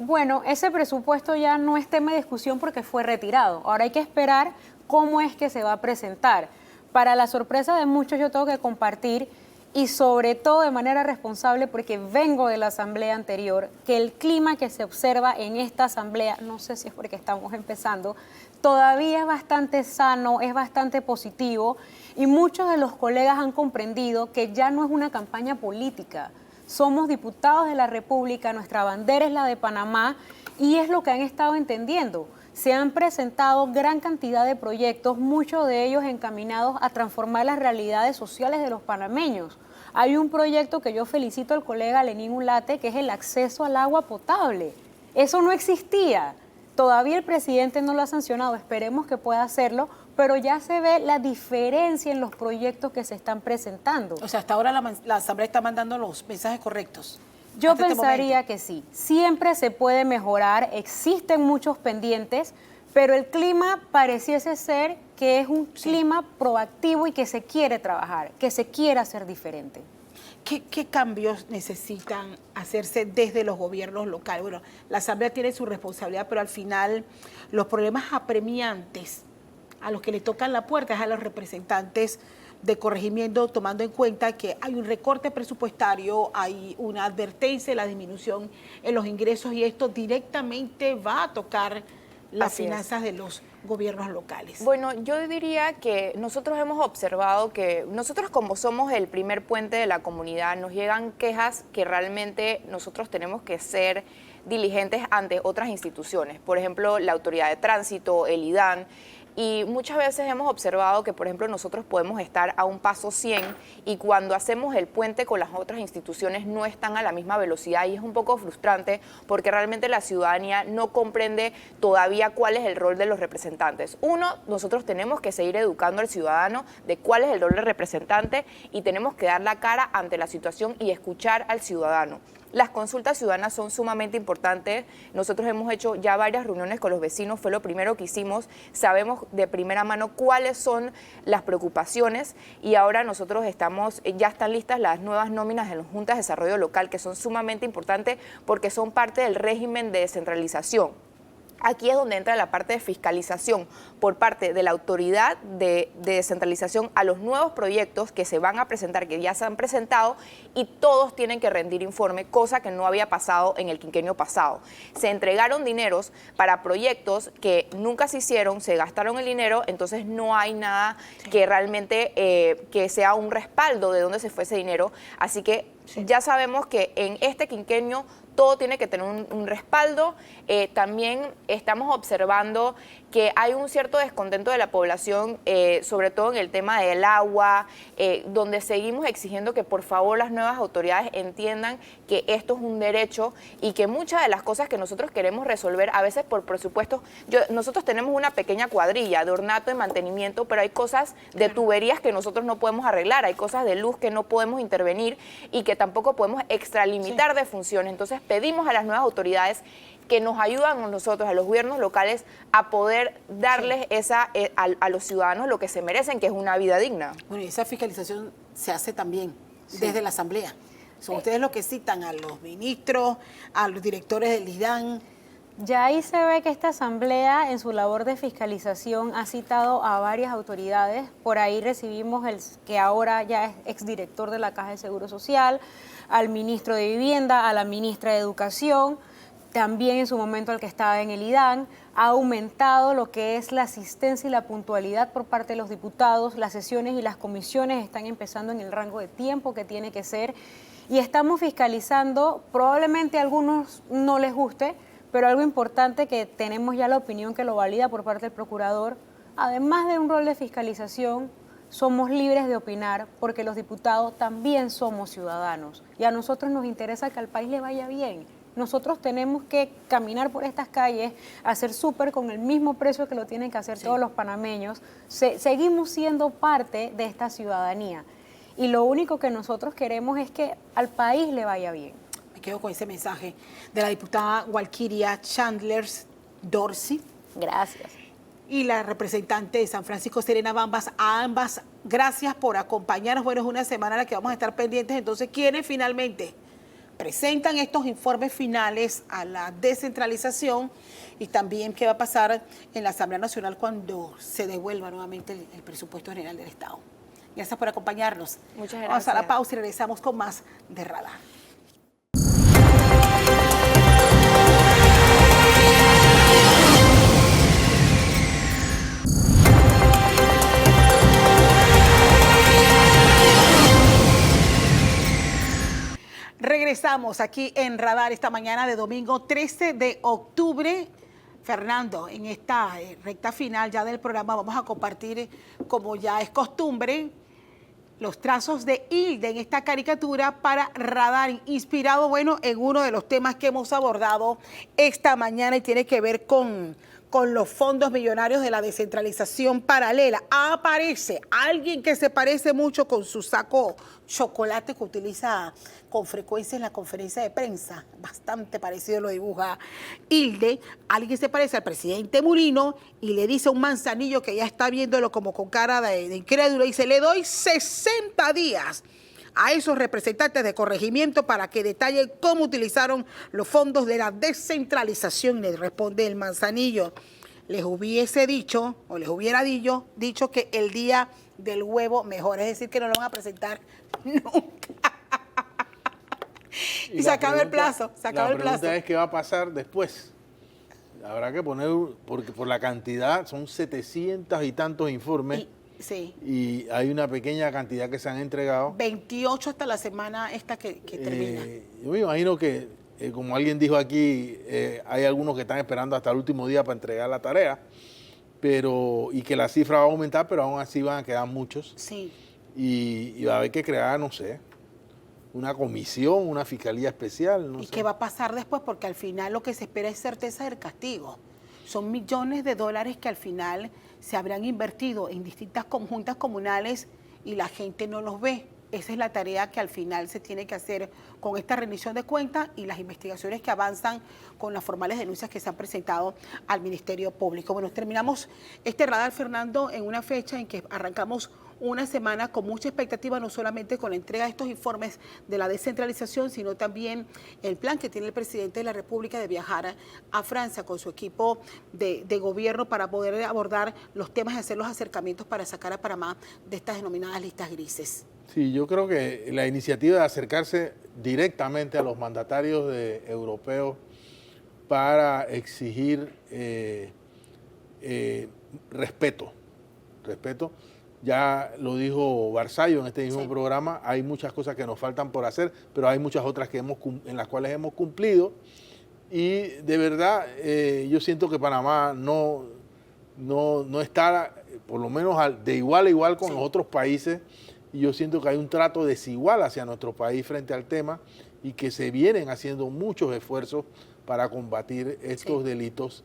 Bueno, ese presupuesto ya no es tema de discusión porque fue retirado. Ahora hay que esperar cómo es que se va a presentar. Para la sorpresa de muchos yo tengo que compartir y sobre todo de manera responsable porque vengo de la asamblea anterior, que el clima que se observa en esta asamblea, no sé si es porque estamos empezando, todavía es bastante sano, es bastante positivo y muchos de los colegas han comprendido que ya no es una campaña política. Somos diputados de la República, nuestra bandera es la de Panamá y es lo que han estado entendiendo. Se han presentado gran cantidad de proyectos, muchos de ellos encaminados a transformar las realidades sociales de los panameños. Hay un proyecto que yo felicito al colega Lenín Ulate, que es el acceso al agua potable. Eso no existía. Todavía el presidente no lo ha sancionado, esperemos que pueda hacerlo, pero ya se ve la diferencia en los proyectos que se están presentando. O sea, hasta ahora la asamblea está mandando los mensajes correctos. Yo pensaría que sí, siempre se puede mejorar, existen muchos pendientes, pero el clima pareciese ser que es un clima proactivo y que se quiere trabajar, que se quiere hacer diferente. ¿Qué cambios necesitan hacerse desde los gobiernos locales? Bueno, la asamblea tiene su responsabilidad, pero al final los problemas apremiantes a los que le tocan la puerta es a los representantes de corregimiento, tomando en cuenta que hay un recorte presupuestario, hay una advertencia de la disminución en los ingresos y esto directamente va a tocar las finanzas de los gobiernos locales. Bueno, yo diría que nosotros hemos observado que nosotros como somos el primer puente de la comunidad, nos llegan quejas que realmente nosotros tenemos que ser diligentes ante otras instituciones, por ejemplo, la Autoridad de Tránsito, el IDAN. Y muchas veces hemos observado que, por ejemplo, nosotros podemos estar a un paso 100 y cuando hacemos el puente con las otras instituciones no están a la misma velocidad y es un poco frustrante porque realmente la ciudadanía no comprende todavía cuál es el rol de los representantes. Uno, nosotros tenemos que seguir educando al ciudadano de cuál es el rol del representante y tenemos que dar la cara ante la situación y escuchar al ciudadano. Las consultas ciudadanas son sumamente importantes. Nosotros hemos hecho ya varias reuniones con los vecinos, fue lo primero que hicimos. Sabemos de primera mano cuáles son las preocupaciones y ahora nosotros ya están listas las nuevas nóminas en las juntas de desarrollo local, que son sumamente importantes porque son parte del régimen de descentralización. Aquí es donde entra la parte de fiscalización por parte de la autoridad de descentralización a los nuevos proyectos que se van a presentar, que ya se han presentado, y todos tienen que rendir informe, cosa que no había pasado en el quinquenio pasado. Se entregaron dineros para proyectos que nunca se hicieron, se gastaron el dinero, entonces no hay nada que realmente que sea un respaldo de dónde se fue ese dinero. Así que ya sabemos que en este quinquenio todo tiene que tener un respaldo. También estamos observando que hay un cierto descontento de la población, sobre todo en el tema del agua, donde seguimos exigiendo que por favor las nuevas autoridades entiendan que esto es un derecho y que muchas de las cosas que nosotros queremos resolver, a veces por presupuesto, nosotros tenemos una pequeña cuadrilla de ornato y mantenimiento, pero hay cosas de tuberías que nosotros no podemos arreglar, hay cosas de luz que no podemos intervenir y que tampoco podemos extralimitar de funciones. Entonces pedimos a las nuevas autoridades que nos ayudan a nosotros, a los gobiernos locales, a poder darles a los ciudadanos lo que se merecen, que es una vida digna. Bueno, y esa fiscalización se hace también desde la Asamblea. Son ustedes los que citan a los ministros, a los directores del IDAN. Ya ahí se ve que esta asamblea en su labor de fiscalización ha citado a varias autoridades. Por ahí recibimos el que ahora ya es exdirector de la Caja de Seguro Social, al ministro de Vivienda, a la ministra de Educación, también en su momento al que estaba en el IDAN. Ha aumentado lo que es la asistencia y la puntualidad por parte de los diputados. Las sesiones y las comisiones están empezando en el rango de tiempo que tiene que ser. Y estamos fiscalizando, probablemente a algunos no les guste, pero algo importante que tenemos ya la opinión que lo valida por parte del procurador, además de un rol de fiscalización, somos libres de opinar porque los diputados también somos ciudadanos y a nosotros nos interesa que al país le vaya bien. Nosotros tenemos que caminar por estas calles, hacer súper con el mismo precio que lo tienen que hacer todos los panameños. Seguimos siendo parte de esta ciudadanía y lo único que nosotros queremos es que al país le vaya bien. Me quedo con ese mensaje de la diputada Walkiria Chandlers Dorsey. Gracias. Y la representante de San Francisco, Serena Bambas, a ambas, gracias por acompañarnos. Bueno, es una semana en la que vamos a estar pendientes. Entonces, ¿quiénes finalmente presentan estos informes finales a la descentralización? Y también qué va a pasar en la Asamblea Nacional cuando se devuelva nuevamente el presupuesto general del Estado. Gracias por acompañarnos. Muchas gracias. Vamos a la pausa y regresamos con más de Radar. Regresamos aquí en Radar esta mañana de domingo 13 de octubre. Fernando, en esta recta final ya del programa vamos a compartir, como ya es costumbre, los trazos de Hilde en esta caricatura para Radar, inspirado, bueno, en uno de los temas que hemos abordado esta mañana y tiene que ver con los fondos millonarios de la descentralización paralela. Aparece alguien que se parece mucho con su saco chocolate que utiliza con frecuencia en la conferencia de prensa. Bastante parecido lo dibuja Hilde. Alguien se parece al presidente Mulino y le dice a un manzanillo que ya está viéndolo como con cara de incrédulo. Dice, le doy 60 días a esos representantes de corregimiento para que detallen cómo utilizaron los fondos de la descentralización. Le responde el manzanillo, les hubiese dicho, o les hubiera dicho que el día del huevo mejor, es decir, que no lo van a presentar nunca. Y se acaba el plazo, se acaba el plazo. La pregunta es qué va a pasar después. Habrá que poner, porque por la cantidad, son 700 y tantos informes. Sí. Y hay una pequeña cantidad que se han entregado. 28 hasta la semana esta que termina. Yo me imagino que, como alguien dijo aquí, hay algunos que están esperando hasta el último día para entregar la tarea, y que la cifra va a aumentar, pero aún así van a quedar muchos. Sí. Y va a haber que crear, no sé, una comisión, una fiscalía especial. No sé. ¿Qué va a pasar después? Porque al final lo que se espera es certeza del castigo. Son millones de dólares que al final se habrán invertido en distintas juntas comunales y la gente no los ve. esa es la tarea que al final se tiene que hacer con esta rendición de cuentas y las investigaciones que avanzan con las formales denuncias que se han presentado al Ministerio Público. Bueno, terminamos este radar, Fernando, en una fecha en que arrancamos una semana con mucha expectativa, no solamente con la entrega de estos informes de la descentralización, sino también el plan que tiene el presidente de la República de viajar a Francia con su equipo de gobierno para poder abordar los temas y hacer los acercamientos para sacar a Panamá de estas denominadas listas grises. Sí, yo creo que la iniciativa de acercarse directamente a los mandatarios europeos para exigir respeto, ya lo dijo Barzallo en este mismo programa, hay muchas cosas que nos faltan por hacer, pero hay muchas otras que en las cuales hemos cumplido, y de verdad yo siento que Panamá no está, por lo menos de igual a igual con los otros países, y yo siento que hay un trato desigual hacia nuestro país frente al tema, y que se vienen haciendo muchos esfuerzos para combatir estos delitos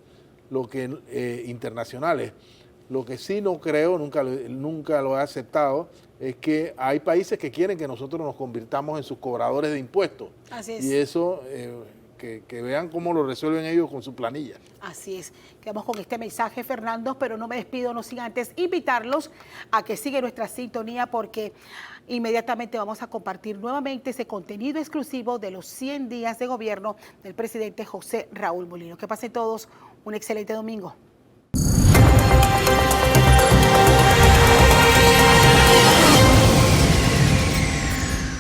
internacionales. Lo que sí no creo, nunca lo he aceptado, es que hay países que quieren que nosotros nos convirtamos en sus cobradores de impuestos. Así es. Y eso, que vean cómo lo resuelven ellos con su planilla. Así es. Quedamos con este mensaje, Fernando, pero no me despido, no sin antes invitarlos a que sigan nuestra sintonía, porque inmediatamente vamos a compartir nuevamente ese contenido exclusivo de los 100 días de gobierno del presidente José Raúl Mulino. Que pasen todos un excelente domingo.